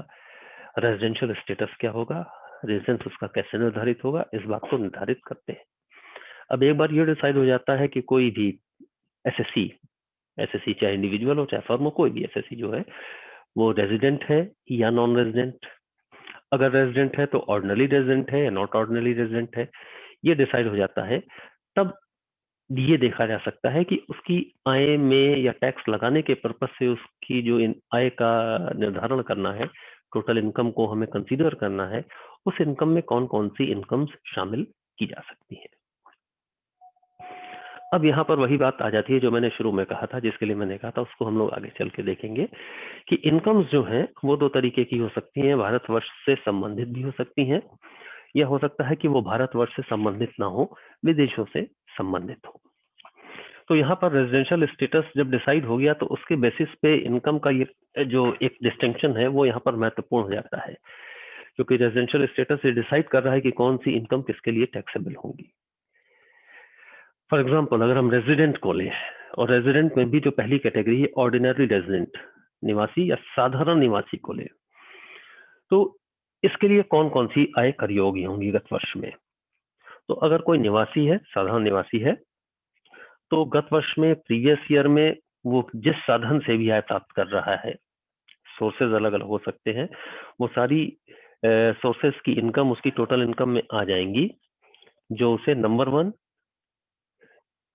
रेजिडेंशियल स्टेटस क्या होगा, रेजिडेंस उसका कैसे निर्धारित होगा, इस बात को निर्धारित करते हैं। अब एक बार ये डिसाइड हो जाता है कि कोई भी एसएससी चाहे इंडिविजुअल हो चाहे फर्म हो, कोई भी एसएससी जो है वो रेजिडेंट है या नॉन रेजिडेंट, अगर रेजिडेंट है तो ऑर्डिनरी रेजिडेंट है या नॉट ऑर्डिनरी रेजिडेंट है, ये डिसाइड हो जाता है। तब ये देखा जा सकता है कि उसकी आय में या टैक्स लगाने के पर्पज से उसकी जो आय का निर्धारण करना है, टोटल इनकम को हमें कंसीडर करना है, उस इनकम में कौन कौन सी इनकम्स शामिल की जा सकती है। अब यहाँ पर वही बात आ जाती है जो मैंने शुरू में कहा था, जिसके लिए मैंने कहा था उसको हम लोग आगे चल के देखेंगे कि इनकम्स जो हैं वो दो तरीके की हो सकती हैं, भारतवर्ष से संबंधित भी हो सकती हैं, या हो सकता है कि वो भारतवर्ष से संबंधित ना हो, विदेशों से संबंधित हो। तो यहाँ पर रेजिडेंशियल स्टेटस जब डिसाइड हो गया तो उसके बेसिस पे इनकम का ये जो एक डिस्टिंक्शन है वो यहाँ पर महत्वपूर्ण हो जाता है, क्योंकि रेजिडेंशियल स्टेटस ये डिसाइड कर रहा है कि कौन सी इनकम किसके लिए टैक्सेबल होगी। फॉर एग्जाम्पल अगर हम रेजिडेंट को लें, और रेजिडेंट में भी जो पहली कैटेगरी है ऑर्डिनरी रेजिडेंट, निवासी या साधारण निवासी को लें, तो इसके लिए कौन कौन सी आय कर योग्य होंगी गत वर्ष में। तो अगर कोई निवासी है, साधारण निवासी है, तो गत वर्ष में प्रीवियस ईयर में वो जिस साधन से भी आय प्राप्त कर रहा है, सोर्सेज अलग अलग हो सकते हैं, वो सारी सोर्सेज की इनकम उसकी टोटल इनकम में आ जाएंगी, जो उसे नंबर 1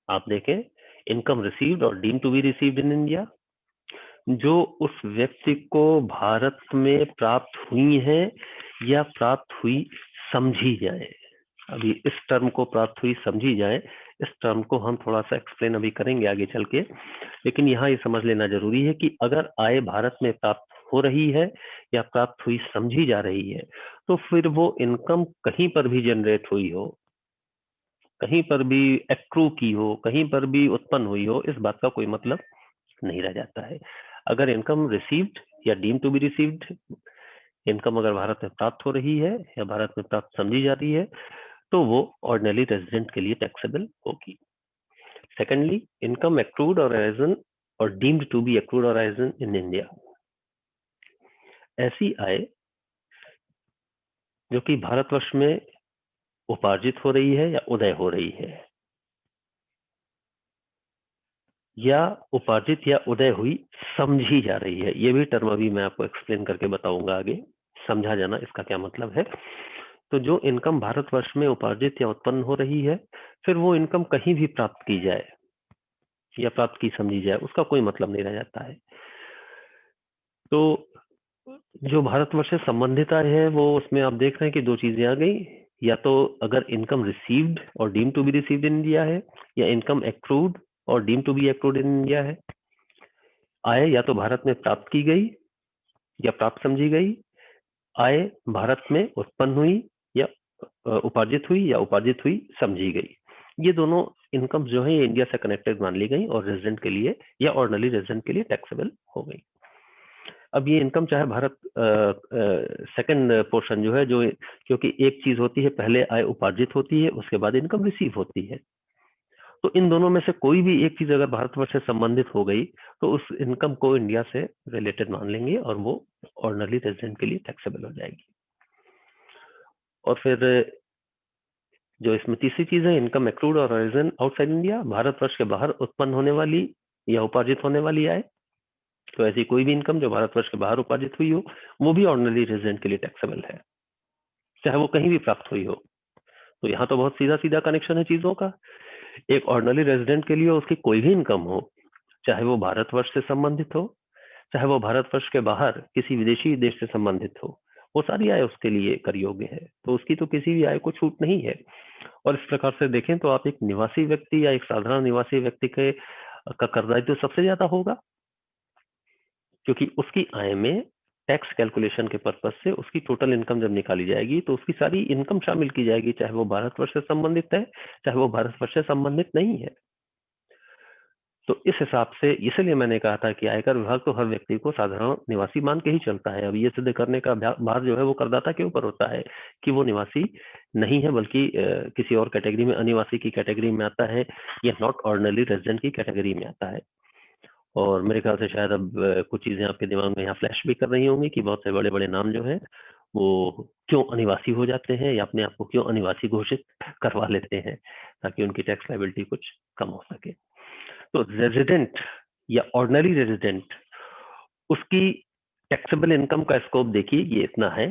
आप देखें इनकम रिसीव्ड और deem to be received in India, जो उस व्यक्ति को भारत में प्राप्त हुई है या प्राप्त हुई समझी जाए। अभी इस टर्म को प्राप्त हुई समझी जाए, इस टर्म को हम थोड़ा सा एक्सप्लेन अभी करेंगे आगे चल के, लेकिन यहाँ ये समझ लेना जरूरी है कि अगर आय भारत में प्राप्त हो रही है या प्राप्त हुई समझी जा रही है, तो फिर वो इनकम कहीं पर भी जनरेट हुई हो, कहीं पर भी एक्रू की हो, कहीं पर भी उत्पन्न हुई हो, इस बात का कोई मतलब नहीं रह जाता है। अगर इनकम रिसीव्ड या deem to be received, income अगर भारत में प्राप्त हो रही है या भारत में प्राप्त समझी जा रही है, तो वो ऑर्डिनरी रेजिडेंट के लिए टैक्सेबल होगी। सेकेंडली, इनकम एक्रूड और अराइजन और डीम्ड टू बी एक्रूड और अराइजन इन इंडिया, ऐसी आय जो कि भारतवर्ष में उपार्जित हो रही है या उदय हो रही है, या उपार्जित या उदय हुई समझी जा रही है। ये भी टर्म अभी मैं आपको एक्सप्लेन करके बताऊंगा आगे, समझा जाना इसका क्या मतलब है। तो जो इनकम भारतवर्ष में उपार्जित या उत्पन्न हो रही है, फिर वो इनकम कहीं भी प्राप्त की जाए या प्राप्त की समझी जाए, उसका कोई मतलब नहीं रह जाता है। तो जो भारतवर्ष से संबंधित आय है, वो उसमें आप देख रहे हैं कि दो चीजें आ गई, या तो अगर इनकम रिसीव्ड और deem to be received in India है, या इनकम एक्रूड और deem to be accrued in India है। आय या तो भारत में प्राप्त की गई या प्राप्त समझी गई, आय भारत में उत्पन्न हुई या उपार्जित हुई या उपार्जित हुई समझी गई। ये दोनों इनकम जो है, ये इंडिया से कनेक्टेड मान ली गई और रेजिडेंट के लिए या ऑर्डिनरी रेजिडेंट के लिए टैक्सेबल हो गई। अब ये इनकम चाहे भारत सेकंड पोर्शन जो है, जो क्योंकि एक चीज होती है, पहले आय उपार्जित होती है, उसके बाद इनकम रिसीव होती है। तो इन दोनों में से कोई भी एक चीज अगर भारतवर्ष से संबंधित हो गई, तो उस इनकम को इंडिया से रिलेटेड मान लेंगे और वो ऑर्डिनरी रेजिडेंट के लिए टैक्सेबल हो जाएगी। और फिर जो इसमें तीसरी चीज है, इनकम एक्रूड और अराइजन आउटसाइड इंडिया, भारतवर्ष के बाहर उत्पन्न होने वाली या उपार्जित होने वाली आय। तो ऐसी कोई भी इनकम जो भारतवर्ष के बाहर उपार्जित हुई हो, वो भी ऑर्डिनरी रेजिडेंट के लिए टैक्सेबल है, चाहे वो कहीं भी प्राप्त हुई हो। तो यहाँ तो बहुत सीधा सीधा कनेक्शन है चीजों का। एक ऑर्डिनरी रेजिडेंट के लिए उसकी कोई भी इनकम हो, चाहे वो भारतवर्ष से संबंधित हो, चाहे वो भारतवर्ष के बाहर किसी विदेशी देश से संबंधित हो, वो सारी आय उसके लिए कर योग्य है। तो उसकी तो किसी भी आय को छूट नहीं है। और इस प्रकार से देखें तो आप एक निवासी व्यक्ति या एक साधारण निवासी व्यक्ति के का करदायित्व तो सबसे ज्यादा होगा, क्योंकि उसकी आय में टैक्स कैलकुलेशन के पर्पज से उसकी टोटल इनकम जब निकाली जाएगी, तो उसकी सारी इनकम शामिल की जाएगी, चाहे वो भारतवर्ष से संबंधित है, चाहे वो भारतवर्ष से संबंधित नहीं है। तो इस हिसाब से इसलिए मैंने कहा था कि आयकर विभाग तो हर व्यक्ति को साधारण निवासी मान के ही चलता है। अब ये सिद्ध करने का भार जो है वो करदाता के ऊपर होता है कि वो निवासी नहीं है, बल्कि किसी और कैटेगरी में, अनिवासी की कैटेगरी में आता है, या नॉट ऑर्डिनरी रेजिडेंट की कैटेगरी में आता है। और मेरे ख्याल से शायद अब कुछ चीजें आपके दिमाग में यहाँ फ्लैश भी कर रही होंगी कि बहुत से बड़े बड़े नाम जो है वो क्यों अनिवासी हो जाते हैं, या अपने आप को क्यों अनिवासी घोषित करवा लेते हैं, ताकि उनकी टैक्स लायबिलिटी कुछ कम हो सके। तो रेजिडेंट या ऑर्डिनरी रेजिडेंट, उसकी टैक्सेबल इनकम का स्कोप देखिए ये इतना है,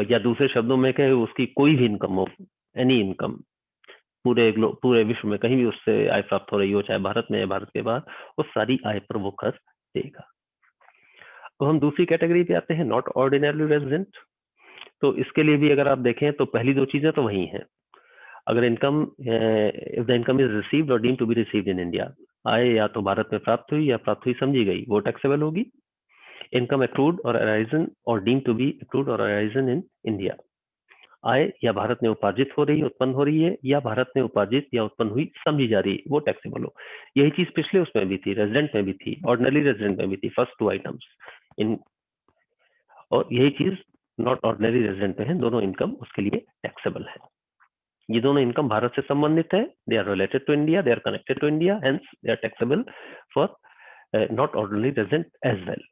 या दूसरे शब्दों में कहें, उसकी कोई भी इनकम हो, एनी इनकम, पूरे विश्व में कहीं भी उससे आय प्राप्त हो रही हो, चाहे भारत में या भारत के बाहर, उस सारी आय पर वो कर देगा। तो हम दूसरी कैटेगरी पे आते हैं, नॉट ऑर्डिनरी रेजिडेंट। तो इसके लिए भी अगर आप देखें तो पहली दो चीजें तो वही हैं। अगर income, if the income is received और deem to be received in India, आय या तो भारत में प्राप्त हुई या प्राप्त हुई समझी गई, वो टैक्सेबल होगी। इनकम एक्रूड और अराइजन और डीम टू बी एक्रूड और अराइजन इन इंडिया, आय या भारत में उपार्जित हो रही, उत्पन्न हो रही है, या भारत में उपार्जित या उत्पन्न हुई समझी जा रही है, वो टैक्सेबल हो। यही चीज पिछले उसमें भी थी, रेजिडेंट में भी थी, ऑर्डिनरी रेजिडेंट में भी थी, फर्स्ट टू आइटम्स इन, और यही चीज नॉट ऑर्डिनरी रेजिडेंट में है। दोनों इनकम उसके लिए टैक्सेबल है। ये दोनों इनकम भारत से संबंधित है, they are related to India, they are connected to India, hence they are taxable for not ordinary resident as well.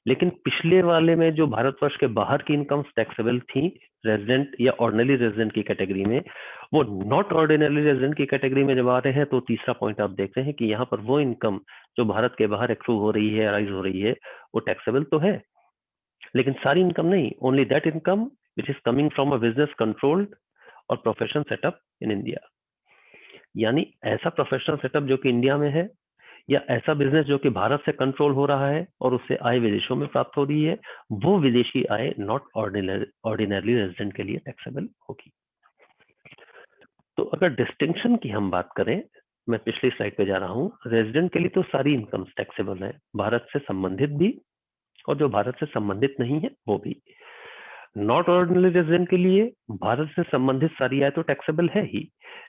लेकिन पिछले वाले में जो भारतवर्ष के बाहर की इनकम टैक्सेबल थी रेजिडेंट या ऑर्डिनरी रेजिडेंट की कैटेगरी में, वो नॉट ऑर्डिनरी रेजिडेंट की कैटेगरी में जब आ रहे हैं, तो तीसरा पॉइंट आप देख रहे हैं कि यहाँ पर वो इनकम जो भारत के बाहर एक्रू हो रही है, राइज हो रही है, वो टैक्सेबल तो है, लेकिन सारी इनकम नहीं, only that income which is coming from a business controlled और प्रोफेशनल सेटअप इन इंडिया। यानी ऐसा प्रोफेशनल सेटअप जो कि इंडिया में है, या ऐसा बिजनेस जो कि भारत से कंट्रोल हो रहा है और उससे आय विदेशों में प्राप्त हो रही है, वो विदेशी आय नॉट ऑर्डिनरली रेजिडेंट के लिए टैक्सेबल होगी। तो अगर डिस्टिंक्शन की हम बात करें, मैं पिछली स्लाइड पे जा रहा हूँ, रेजिडेंट के लिए तो सारी इनकम टैक्सेबल है, भारत से संबंधित भी और जो भारत से संबंधित नहीं है वो भी। नॉट ऑर्डिनरी रेजिडेंट के लिए भारत से संबंधित सारी आय तो टैक्सेबल है ही,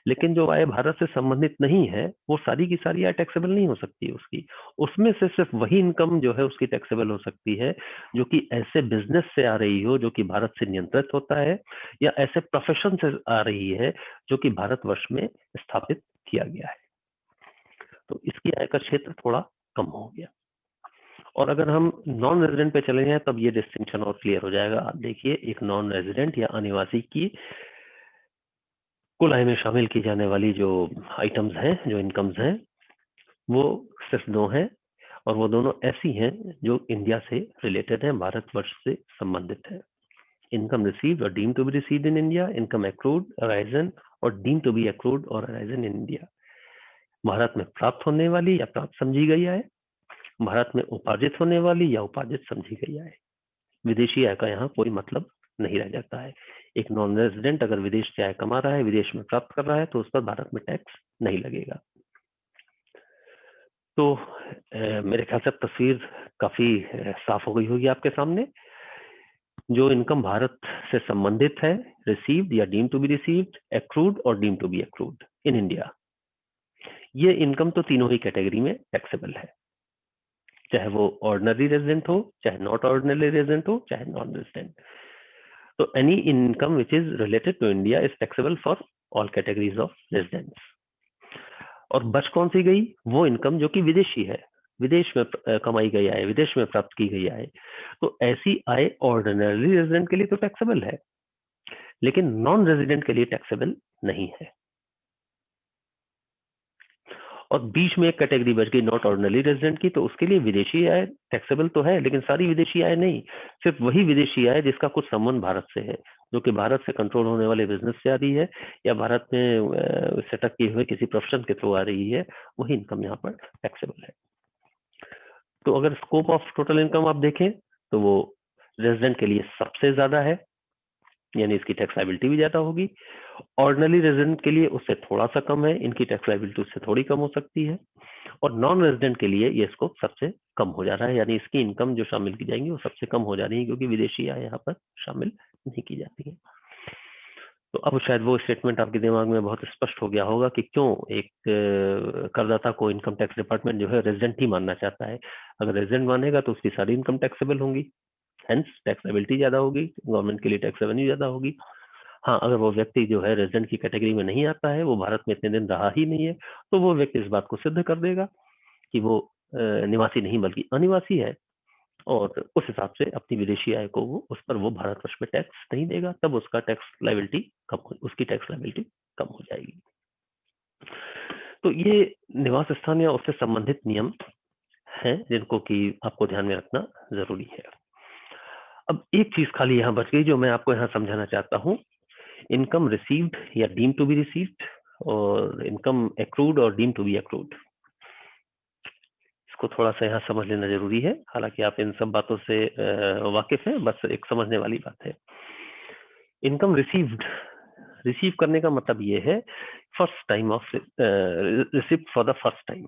लेकिन जो आय भारत से संबंधित नहीं है वो सारी की सारी आय टैक्सेबल नहीं हो सकती उसकी। उसमें से सिर्फ वही इनकम जो है उसकी टैक्सेबल हो सकती है जो कि ऐसे बिजनेस से आ रही हो जो कि भारत से नियंत्रित होता है, या ऐसे प्रोफेशन से आ रही है जो कि भारतवर्ष में स्थापित किया गया है। तो इसकी आय का क्षेत्र थोड़ा कम हो गया। और अगर हम नॉन रेजिडेंट पे चले जाएं तब ये डिस्टिंक्शन और क्लियर हो जाएगा। आप देखिए, एक नॉन रेजिडेंट या अनिवासी की कुल आय में शामिल की जाने वाली जो आइटम्स हैं, जो इनकम्स हैं, वो सिर्फ दो हैं, और वो दोनों ऐसी हैं जो इंडिया से रिलेटेड हैं, भारतवर्ष से संबंधित है। इनकम रिसीव्ड और deemed to be received in India, income accrued, arisen और डीम्ड टू बी एक्रूड और अराइजन इन इंडिया। भारत में प्राप्त होने वाली या प्राप्त समझी गई आय, भारत में उपार्जित होने वाली या उपार्जित समझी गई आय। विदेशी आय का यहाँ कोई मतलब नहीं रह जाता है। एक नॉन रेजिडेंट अगर विदेश से आय कमा रहा है, विदेश में प्राप्त कर रहा है, तो उस पर भारत में टैक्स नहीं लगेगा। तो मेरे ख्याल से तस्वीर काफी साफ हो गई होगी आपके सामने। जो इनकम भारत से संबंधित है, रिसीव्ड या deemed to be received, accrued और deemed to be accrued in India, ये इनकम तो तीनों ही कैटेगरी में टैक्सेबल है, चाहे वो ऑर्डिनरी रेजिडेंट हो, चाहे नॉट ऑर्डिनरी रेजिडेंट हो, चाहे नॉन रेजिडेंट। तो any income which is related to India is taxable for all categories of residents. और बच कौन सी गई? वो इनकम जो कि विदेशी है, विदेश में कमाई गई आय, विदेश में प्राप्त की गई आय। तो ऐसी आय ऑर्डिनरी रेजिडेंट के लिए तो टैक्सेबल है, लेकिन नॉन रेजिडेंट के लिए टैक्सेबल नहीं है। और बीच में एक कैटेगरी बच गई नॉट ऑर्डिनरी रेजिडेंट की, तो उसके लिए विदेशी आय टैक्सेबल तो है, लेकिन सारी विदेशी आय नहीं, सिर्फ वही विदेशी आय जिसका कुछ संबंध भारत से है, जो कि भारत से कंट्रोल होने वाले बिजनेस से आ रही है या भारत में सेटअप किए हुए किसी प्रोफेशन के थ्रू आ रही है, वही इनकम यहाँ पर टैक्सेबल है। तो अगर स्कोप ऑफ टोटल इनकम आप देखें तो वो रेजिडेंट के लिए सबसे ज्यादा है, यानी इसकी टैक्स लायबिलिटी भी ज्यादा होगी। ऑर्डिनरी रेजिडेंट के लिए उससे थोड़ा सा कम है, इनकी टैक्स लायबिलिटी उससे थोड़ी कम हो सकती है। और नॉन रेजिडेंट के लिए ये स्कोप सबसे कम हो जा रहा है, यानी इसकी इनकम जो शामिल की जाएंगी वो सबसे कम हो जा रही है, क्योंकि विदेशी आय यहाँ पर शामिल नहीं की जाती है। तो अब शायद वो स्टेटमेंट आपके दिमाग में बहुत स्पष्ट हो गया होगा कि क्यों एक करदाता को इनकम टैक्स डिपार्टमेंट जो है रेजिडेंट ही मानना चाहता है। अगर रेजिडेंट मानेगा तो उसकी सारी इनकम टैक्सेबल होंगी, हेंस टैक्स लायबिलिटी ज्यादा होगी, गवर्नमेंट के लिए टैक्स रेवेन्यू ज्यादा होगी। हाँ, अगर वो व्यक्ति जो है रेजिडेंट की कैटेगरी में नहीं आता है, वो भारत में इतने दिन रहा ही नहीं है, तो वो व्यक्ति इस बात को सिद्ध कर देगा कि वो निवासी नहीं बल्कि अनिवासी है, और उस हिसाब से अपनी विदेशी आय को वो उस पर वो भारतवर्ष में टैक्स नहीं देगा, तब उसका टैक्स लायबिलिटी उसकी टैक्स लायबिलिटी कम हो जाएगी। तो ये निवास स्थान या उससे संबंधित नियम हैं जिनको कि आपको ध्यान में रखना जरूरी है। अब एक चीज खाली यहाँ बच गई जो मैं आपको यहाँ समझाना चाहता हूँ, इनकम रिसीव्ड या डीम टू बी रिसीव्ड और इनकम एक्रूड और डीम टू बी एक्रूड, इसको थोड़ा सा यहाँ समझ लेना जरूरी है। हालांकि आप इन सब बातों से वाकिफ हैं, बस एक समझने वाली बात है। इनकम रिसीव्ड, रिसीव करने का मतलब ये है first time of receipt for the first time.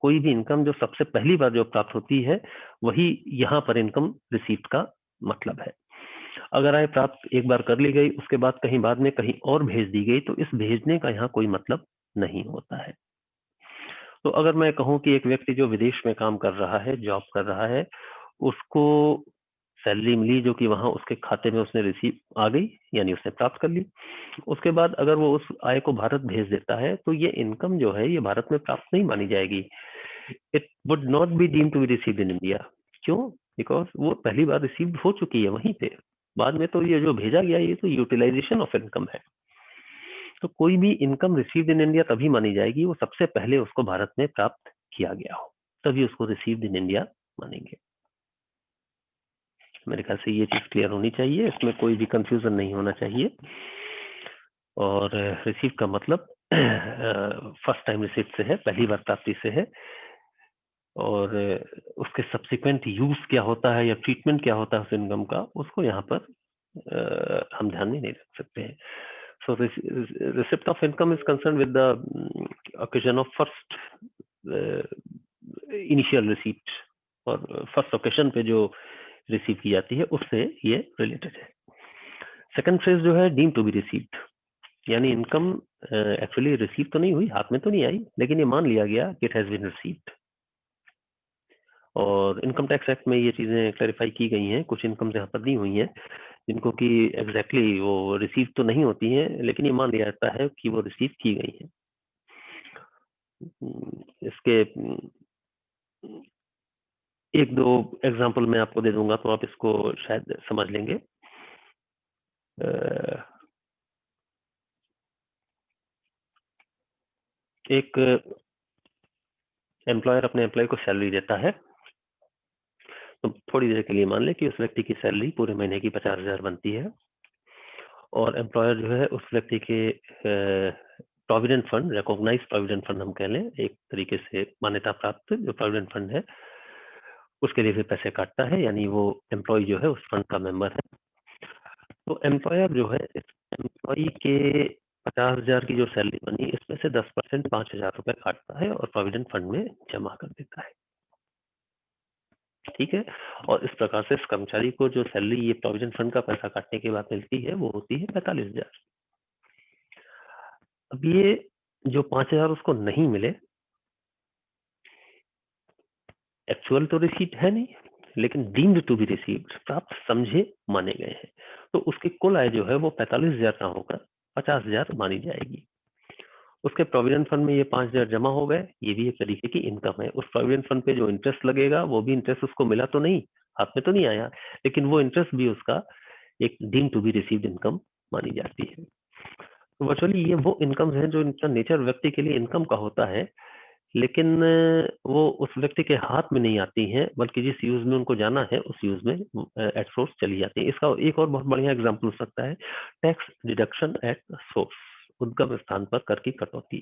कोई भी इनकम जो सबसे पहली बार जो प्राप्त होती है, वही यहाँ पर इनकम रिसीव्ड का मतलब है। अगर आय प्राप्त एक बार कर ली गई, उसके बाद कहीं बाद में कहीं और भेज दी गई, तो इस भेजने का यहाँ कोई मतलब नहीं होता है। तो अगर मैं कहूँ कि एक व्यक्ति जो विदेश में काम कर रहा है, जॉब कर रहा है, उसको सैलरी मिली जो कि वहां उसके खाते में उसने रिसीव आ गई, यानी उसने प्राप्त कर ली, उसके बाद अगर वो उस आय को भारत भेज देता है, तो ये इनकम जो है ये भारत में प्राप्त नहीं मानी जाएगी। It would not be deem to be received in India. क्यों? बिकॉज वो पहली बार रिसीव्ड हो चुकी है वहीं पे, बाद में तो ये जो भेजा गया ये तो यूटिलाइजेशन ऑफ इनकम है। तो कोई भी इनकम रिसीव्ड इन इंडिया तभी मानी जाएगी वो सबसे पहले उसको भारत में प्राप्त किया गया हो, तभी उसको रिसीव्ड इन इंडिया मानेंगे। मेरे ख्याल से ये चीज क्लियर होनी चाहिए, इसमें कोई भी कंफ्यूजन नहीं होना चाहिए। और रिसीव का मतलब फर्स्ट टाइम रिसीट से है, पहली बार प्राप्ति से है, और उसके सब्सिक्वेंट यूज क्या होता है या ट्रीटमेंट क्या होता है उस इनकम का, उसको यहाँ पर हम ध्यान में नहीं रख सकते हैं. So receipt of income is concerned with the occasion of first initial receipt, और फर्स्ट ओकेशन पे जो रिसीव की जाती है उससे ये रिलेटेड है. सेकंड फ्रेज जो है डीम टू बी रिसीव्ड, यानी इनकम एक्चुअली रिसीव तो नहीं हुई, हाथ में तो नहीं आई, लेकिन ये मान लिया गया कि इट हैज बीन रिसीव्ड. और इनकम टैक्स एक्ट में ये चीजें क्लैरिफाई की गई हैं. कुछ इनकम यहाँ पर दी हुई हैं जिनको कि एग्जैक्टली वो रिसीव तो नहीं होती हैं, लेकिन ये मान लिया जाता है कि वो रिसीव की गई हैं. इसके एक दो एग्जांपल मैं आपको दे दूंगा तो आप इसको शायद समझ लेंगे. एक एम्प्लॉयर अपने एम्प्लॉय को सैलरी देता है, तो थोड़ी देर के लिए मान ले कि उस व्यक्ति की सैलरी पूरे महीने की 50,000 बनती है, और एम्प्लॉयर जो है उस व्यक्ति के provident fund, recognised provident fund हम कह लें, एक तरीके से मान्यता प्राप्त जो प्रोविडेंट फंड है, उसके लिए भी पैसे काटता है, यानी वो एम्प्लॉय जो है उस फंड का मेंबर है. तो एम्प्लॉयर जो है एम्प्लॉय के 50,000 की जो सैलरी बनी, इसमें से 10% 5,000 रुपए काटता है और प्रोविडेंट फंड में जमा कर देता है. ठीक है. और इस प्रकार से इस कर्मचारी को जो सैलरी ये प्रोविडेंट फंड का पैसा काटने के बाद मिलती है वो होती है 45,000. अब ये जो 5,000 उसको नहीं मिले, एक्चुअल तो रिसीट है नहीं, लेकिन डीम्ड टू बी रिसीव्ड, प्राप्त समझे माने गए हैं, तो उसकी कुल आय जो है वो 45,000 ना होकर 50,000 मानी जाएगी. उसके प्रोविडेंट फंड में ये 5,000 जमा हो गए, ये भी एक तरीके की इनकम है. उस प्रोविडेंट फंड पे जो इंटरेस्ट लगेगा वो भी इंटरेस्ट उसको मिला तो नहीं, हाथ में तो नहीं आया, लेकिन वो इंटरेस्ट भी उसका एक deem to be received income मानी जाती है. तो वर्चुअली ये वो इनकम है जो इनका नेचर व्यक्ति के लिए इनकम का होता है, लेकिन वो उस व्यक्ति के हाथ में नहीं आती हैं, बल्कि जिस यूज में उनको जाना है उस यूज में एट सोर्स चली जाती है. इसका एक और बहुत बढ़िया एग्जांपल हो सकता है टैक्स डिडक्शन एट सोर्स, उद्गम स्थान पर कर की कटौती.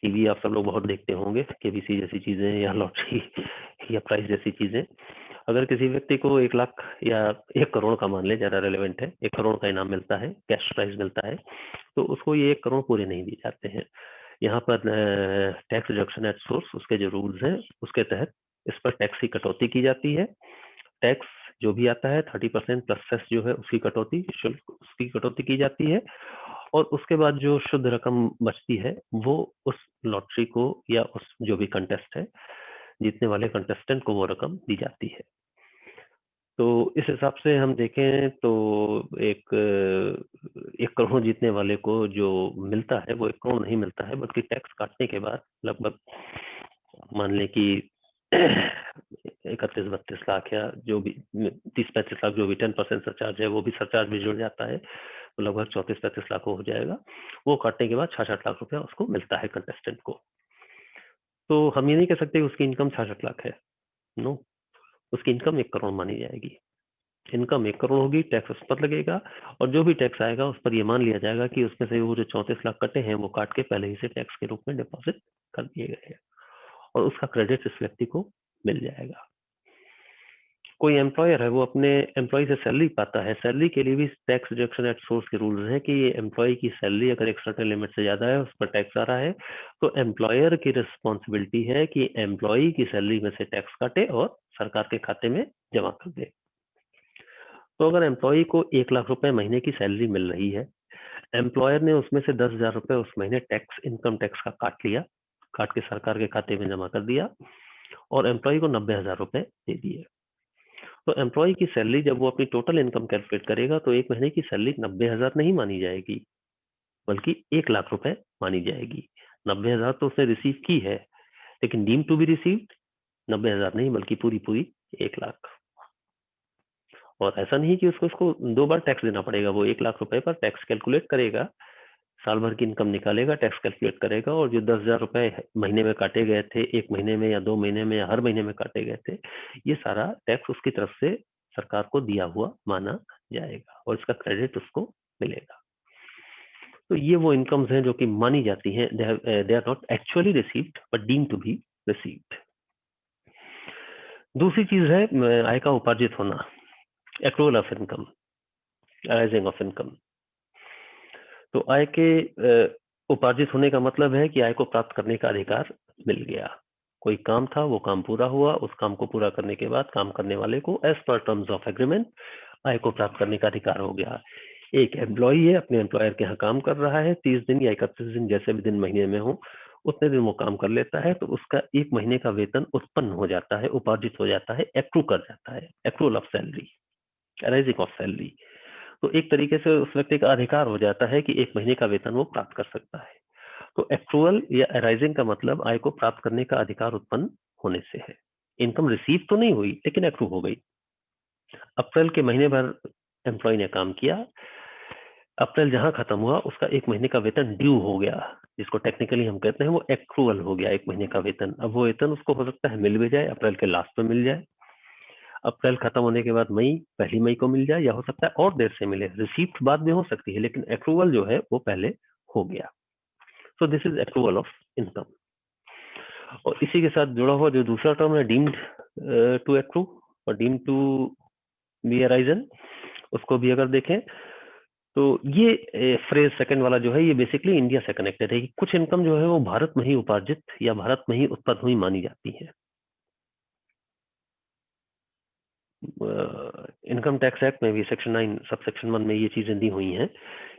टीवी आप सब लोग बहुत देखते होंगे, केबीसी जैसी चीजें या लॉटरी या प्राइस जैसी चीजें. अगर किसी व्यक्ति को 1 लाख या 1 करोड़ का, मान ले ज्यादा रेलेवेंट है, 1 करोड़ का इनाम मिलता है, कैश प्राइज मिलता है, तो उसको ये 1 करोड़ पूरे नहीं दिए जाते हैं. यहाँ पर टैक्स डिडक्शन एट सोर्स, उसके जो रूल्स हैं उसके तहत इस पर टैक्स की कटौती की जाती है. टैक्स जो भी आता है 30% प्लस सेस जो है उसकी कटौती, शुल्क उसकी कटौती की जाती है, और उसके बाद जो शुद्ध रकम बचती है वो उस लॉटरी को या उस जो भी कंटेस्ट है, जीतने वाले कंटेस्टेंट को वो रकम दी जाती है. तो इस हिसाब से हम देखें तो एक 1 करोड़ जीतने वाले को जो मिलता है वो 1 करोड़ नहीं मिलता है, बल्कि टैक्स काटने के बाद लगभग मान लें कि 31-32 लाख या जो भी 30-35 लाख, जो भी 10% सरचार्ज है वो भी सरचार्ज भी जुड़ जाता है, तो लगभग 34-35 लाख हो जाएगा. वो काटने के बाद 66 लाख रुपया उसको मिलता है कंटेस्टेंट को. तो हम ये नहीं कह सकते उसकी इनकम 66 लाख है, नो, उसकी इनकम 1 करोड़ मानी जाएगी. इनकम 1 करोड़ होगी, टैक्स उस पर लगेगा, और जो भी टैक्स आएगा उस पर ये मान लिया जाएगा कि उसमें से वो जो 34 लाख कटे हैं वो काट के पहले ही से टैक्स के रूप में डिपॉजिट कर दिए गए हैं, और उसका क्रेडिट इस व्यक्ति को मिल जाएगा. कोई एम्प्लॉयर है वो अपने एम्प्लॉय से सैलरी पाता है, सैलरी के लिए भी टैक्स डिडक्शन एट सोर्स के रूल्स हैं कि ये एम्प्लॉय की सैलरी अगर एक सर्टेन लिमिट से ज्यादा है, उस पर टैक्स आ रहा है, तो एम्प्लॉयर की रिस्पॉन्सिबिलिटी है कि एम्प्लॉय की सैलरी में से टैक्स काटे और सरकार के खाते में जमा कर दे. तो अगर एम्प्लॉय को 1 लाख रुपए महीने की सैलरी मिल रही है, एम्प्लॉयर ने उसमें से 10,000 रुपए उस महीने टैक्स, इनकम टैक्स का काट लिया, काट के सरकार के खाते में जमा कर दिया, और एम्प्लॉय को 90,000 रुपए दे दिए. तो एम्प्लॉय की सैलरी जब वो अपनी टोटल इनकम कैलकुलेट करेगा तो एक महीने की सैलरी 90,000 नहीं मानी जाएगी, बल्कि 1 लाख रुपए मानी जाएगी. 90,000 तो उसने रिसीव की है, लेकिन डीम टू बी रिसीव्ड 90,000 नहीं, बल्कि पूरी पूरी 1 लाख. और ऐसा नहीं कि उसको 2 बार टैक्स देना पड़ेगा, वो 1 लाख रुपए पर टैक्स कैलकुलेट करेगा, साल भर की इनकम निकालेगा, टैक्स कैलकुलेट करेगा, और जो 10,000 रुपए महीने में काटे गए थे, 1 महीने में या 2 महीने में या हर महीने में काटे गए थे, ये सारा टैक्स उसकी तरफ से सरकार को दिया हुआ माना जाएगा, और इसका क्रेडिट उसको मिलेगा. तो ये वो इनकम्स हैं जो कि मानी जाती हैं, they are not actually received but deem to be received. दूसरी चीज है आय का उपार्जित होना, accrual of income, arising of income. तो आय के उपार्जित होने का मतलब है कि आय को प्राप्त करने का अधिकार मिल गया। कोई काम था, वो काम पूरा हुआ, उस काम को पूरा करने के बाद काम करने वाले को as per terms of agreement आय को प्राप्त करने का अधिकार हो गया। एक एम्प्लॉई है, अपने एम्प्लॉयर के यहाँ काम कर रहा है, 30 दिन या 31 दिन जैसे भी दिन महीने में हो उतने दिन वो काम कर लेता है, तो उसका एक महीने का वेतन उत्पन्न हो जाता है, उपार्जित हो जाता है, एक्रू कर जाता है, accrual of salary, arising of salary. तो एक तरीके से उस व्यक्ति का अधिकार हो जाता है कि एक महीने का वेतन वो प्राप्त कर सकता है। तो एक्रूअल या अराइजिंग का मतलब आय को प्राप्त करने का अधिकार उत्पन्न होने से है। इनकम रिसीव तो नहीं हुई लेकिन एक्रू हो गई। अप्रैल के महीने भर एम्प्लॉय ने काम किया, अप्रैल जहां खत्म हुआ उसका एक महीने का वेतन ड्यू हो गया, जिसको टेक्निकली हम कहते हैं वो एक्रूअल हो गया, एक महीने का वेतन। अब वो वेतन उसको हो सकता है मिल भी जाए, अप्रैल के लास्ट में मिल जाए, अप्रैल खत्म होने के बाद पहली मई को मिल जाए, या हो सकता है और देर से मिले, रिसीप्ट बाद में हो सकती है, लेकिन एक्रूअल जो है वो पहले हो गया। So this is accrual of income. और इसी के साथ जुड़ा हुआ जो दूसरा टर्म है डीम्ड टू एक्रू और डीम्ड टू बी अराइजन, उसको भी अगर देखें तो ये फ्रेज सेकंड वाला जो है ये बेसिकली इंडिया से कनेक्टेड है कि कुछ इनकम जो है वो भारत में ही उपार्जित या भारत में ही उत्पन्न हुई मानी जाती है। इनकम टैक्स एक्ट में भी सेक्शन 9 सब सेक्शन 1 में ये चीजें दी हुई हैं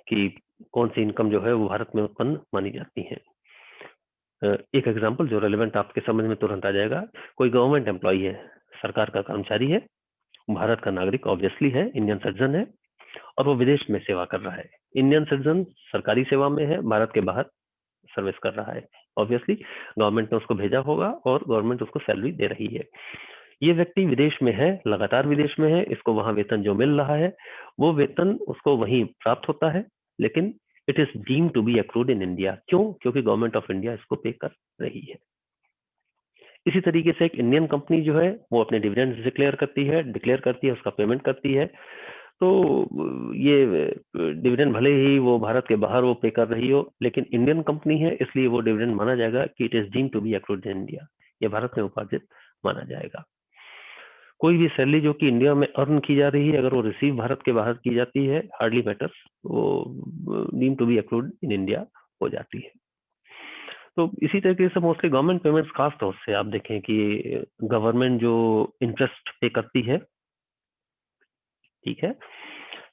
कि कौन सी इनकम जो है वो भारत में उत्पन्न मानी जाती है। एक एग्जांपल जो रेलेवेंट आपके समझ में तुरंत आ जाएगा, कोई गवर्नमेंट एम्प्लॉई है, सरकार का कर्मचारी है, भारत का नागरिक ऑब्वियसली है, इंडियन सिटीजन है, और वो विदेश में सेवा कर रहा है। इंडियन सिटीजन सरकारी सेवा में है, भारत के बाहर सर्विस कर रहा है, ऑब्वियसली गवर्नमेंट ने उसको भेजा होगा और गवर्नमेंट उसको सैलरी दे रही है। ये व्यक्ति विदेश में है, लगातार विदेश में है, इसको वहां वेतन जो मिल रहा है वो वेतन उसको वहीं प्राप्त होता है, लेकिन it is deem to be accrued in India. क्यों? क्योंकि गवर्नमेंट ऑफ इंडिया इसको पे कर रही है। इसी तरीके से एक इंडियन कंपनी जो है वो अपने डिविडेंड डिक्लेयर करती है, उसका पेमेंट करती है। तो ये डिविडेंड भले ही वो भारत के बाहर वो पे कर रही हो, लेकिन इंडियन कंपनी है इसलिए वो डिविडेंड माना जाएगा कि it is deem to be accrued in India, ये भारत में उपार्जित माना जाएगा। कोई भी सैलरी जो कि इंडिया में अर्न की जा रही है, अगर वो रिसीव भारत के बाहर की जाती है, हार्डली मैटर्स, वो deem to be accrued in India हो जाती है। तो इसी तरीके से मोस्टली गवर्नमेंट पेमेंट्स खास तौर से आप देखें कि गवर्नमेंट जो इंटरेस्ट पे करती है, ठीक है,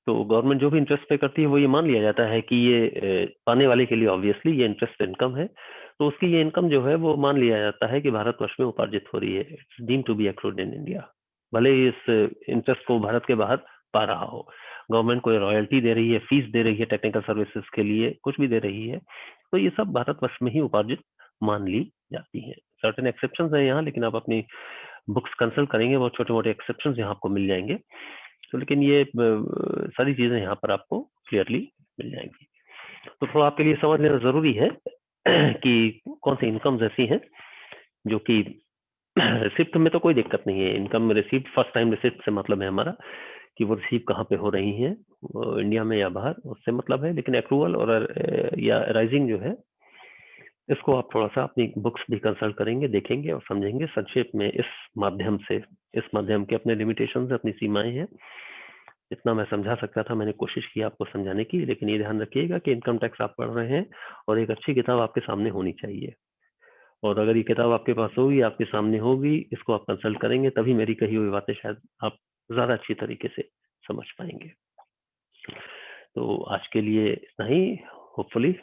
तो गवर्नमेंट जो भी इंटरेस्ट पे करती है वो ये मान लिया जाता है कि ये पाने वाले के लिए ऑब्वियसली ये इंटरेस्ट इनकम है, तो उसकी ये इनकम जो है वो मान लिया जाता है कि भारतवर्ष में उपार्जित हो रही है, it's deem to be accrued in India, भले ही इस इंटरेस्ट को भारत के बाहर पा रहा हो। गवर्नमेंट कोई रॉयल्टी दे रही है, फीस दे रही है टेक्निकल सर्विसेज के लिए, कुछ भी दे रही है, तो ये सब भारतवर्ष में ही उपार्जित मान ली जाती है। सर्टेन एक्सेप्शन है यहाँ, लेकिन आप अपनी बुक्स कंसल्ट करेंगे बहुत छोटे मोटे एक्सेप्शन यहाँ आपको मिल जाएंगे। तो लेकिन ये सारी चीजें यहाँ पर आपको क्लियरली मिल जाएंगी। तो थोड़ा आपके लिए समझ लेना जरूरी है कि कौन सी इनकम्स ऐसी हैं जो कि रिसिप्ट में तो कोई दिक्कत नहीं है, income receipt first time receipt से मतलब है हमारा कि वो रिसीव कहाँ पे हो रही है, इंडिया में या बाहर, उससे मतलब है। लेकिन एक्रूवल और या राइजिंग जो है, इसको आप थोड़ा सा अपनी बुक्स भी कंसल्ट करेंगे, देखेंगे और समझेंगे संक्षेप में। इस माध्यम के अपने लिमिटेशंस, अपनी सीमाएं हैं, जितना मैं समझा सकता था मैंने कोशिश की आपको समझाने की। लेकिन ये ध्यान रखिएगा कि इनकम टैक्स आप पढ़ रहे हैं और एक अच्छी किताब आपके सामने होनी चाहिए, और अगर ये किताब आपके पास होगी, आपके सामने होगी, इसको आप कंसल्ट करेंगे, तभी मेरी कही हुई बातें शायद आप ज्यादा अच्छी तरीके से समझ पाएंगे। तो आज के लिए इतना ही। होपफुली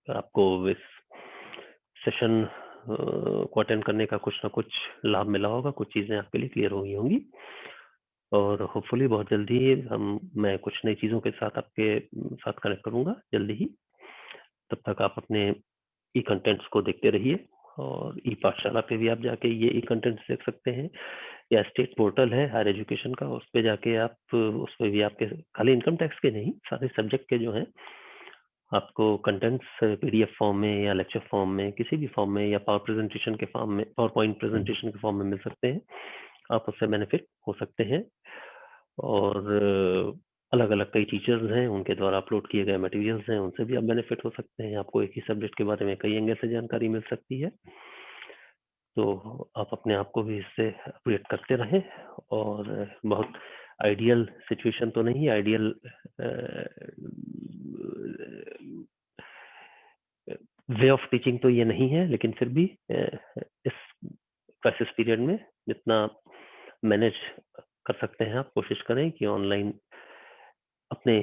आपको इस सेशन को अटेंड करने का कुछ ना कुछ लाभ मिला होगा, कुछ चीजें आपके लिए क्लियर हो गई होंगी, और होपफुली बहुत जल्दी मैं कुछ नई चीजों के साथ आपके साथ कनेक्ट करूंगा जल्दी ही। तब तक आप अपने ई कंटेंट्स को देखते रहिए, और ई पाठशाला पे भी आप जाके ये ई कंटेंट्स देख सकते हैं, या स्टेट पोर्टल है हायर एजुकेशन का, उस पे जाके आप उस पे भी आपके खाली इनकम टैक्स के नहीं, सारे सब्जेक्ट के जो हैं आपको कंटेंट्स पीडीएफ फॉर्म में या लेक्चर फॉर्म में, किसी भी फॉर्म में, या पावर प्रेजेंटेशन के फॉर्म में, पावर पॉइंट प्रेजेंटेशन के फॉर्म में मिल सकते हैं। आप उससे बेनिफिट हो सकते हैं। और अलग अलग कई टीचर्स हैं, उनके द्वारा अपलोड किए गए मटेरियल्स हैं, उनसे भी आप बेनिफिट हो सकते हैं। आपको एक ही सब्जेक्ट के बारे में कई एंगल से जानकारी मिल सकती है। तो आप अपने आप को भी इससे अपडेट करते रहें। और बहुत आइडियल सिचुएशन तो नहीं, आइडियल वे ऑफ टीचिंग तो ये नहीं है, लेकिन फिर भी इस क्राइसिस पीरियड में जितना मैनेज कर सकते हैं आप कोशिश करें कि ऑनलाइन अपने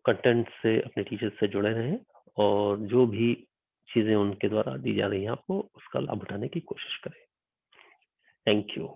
कंटेंट से अपने टीचर से जुड़े रहें, और जो भी चीजें उनके द्वारा दी जा रही हैं आपको उसका लाभ उठाने की कोशिश करें। Thank you.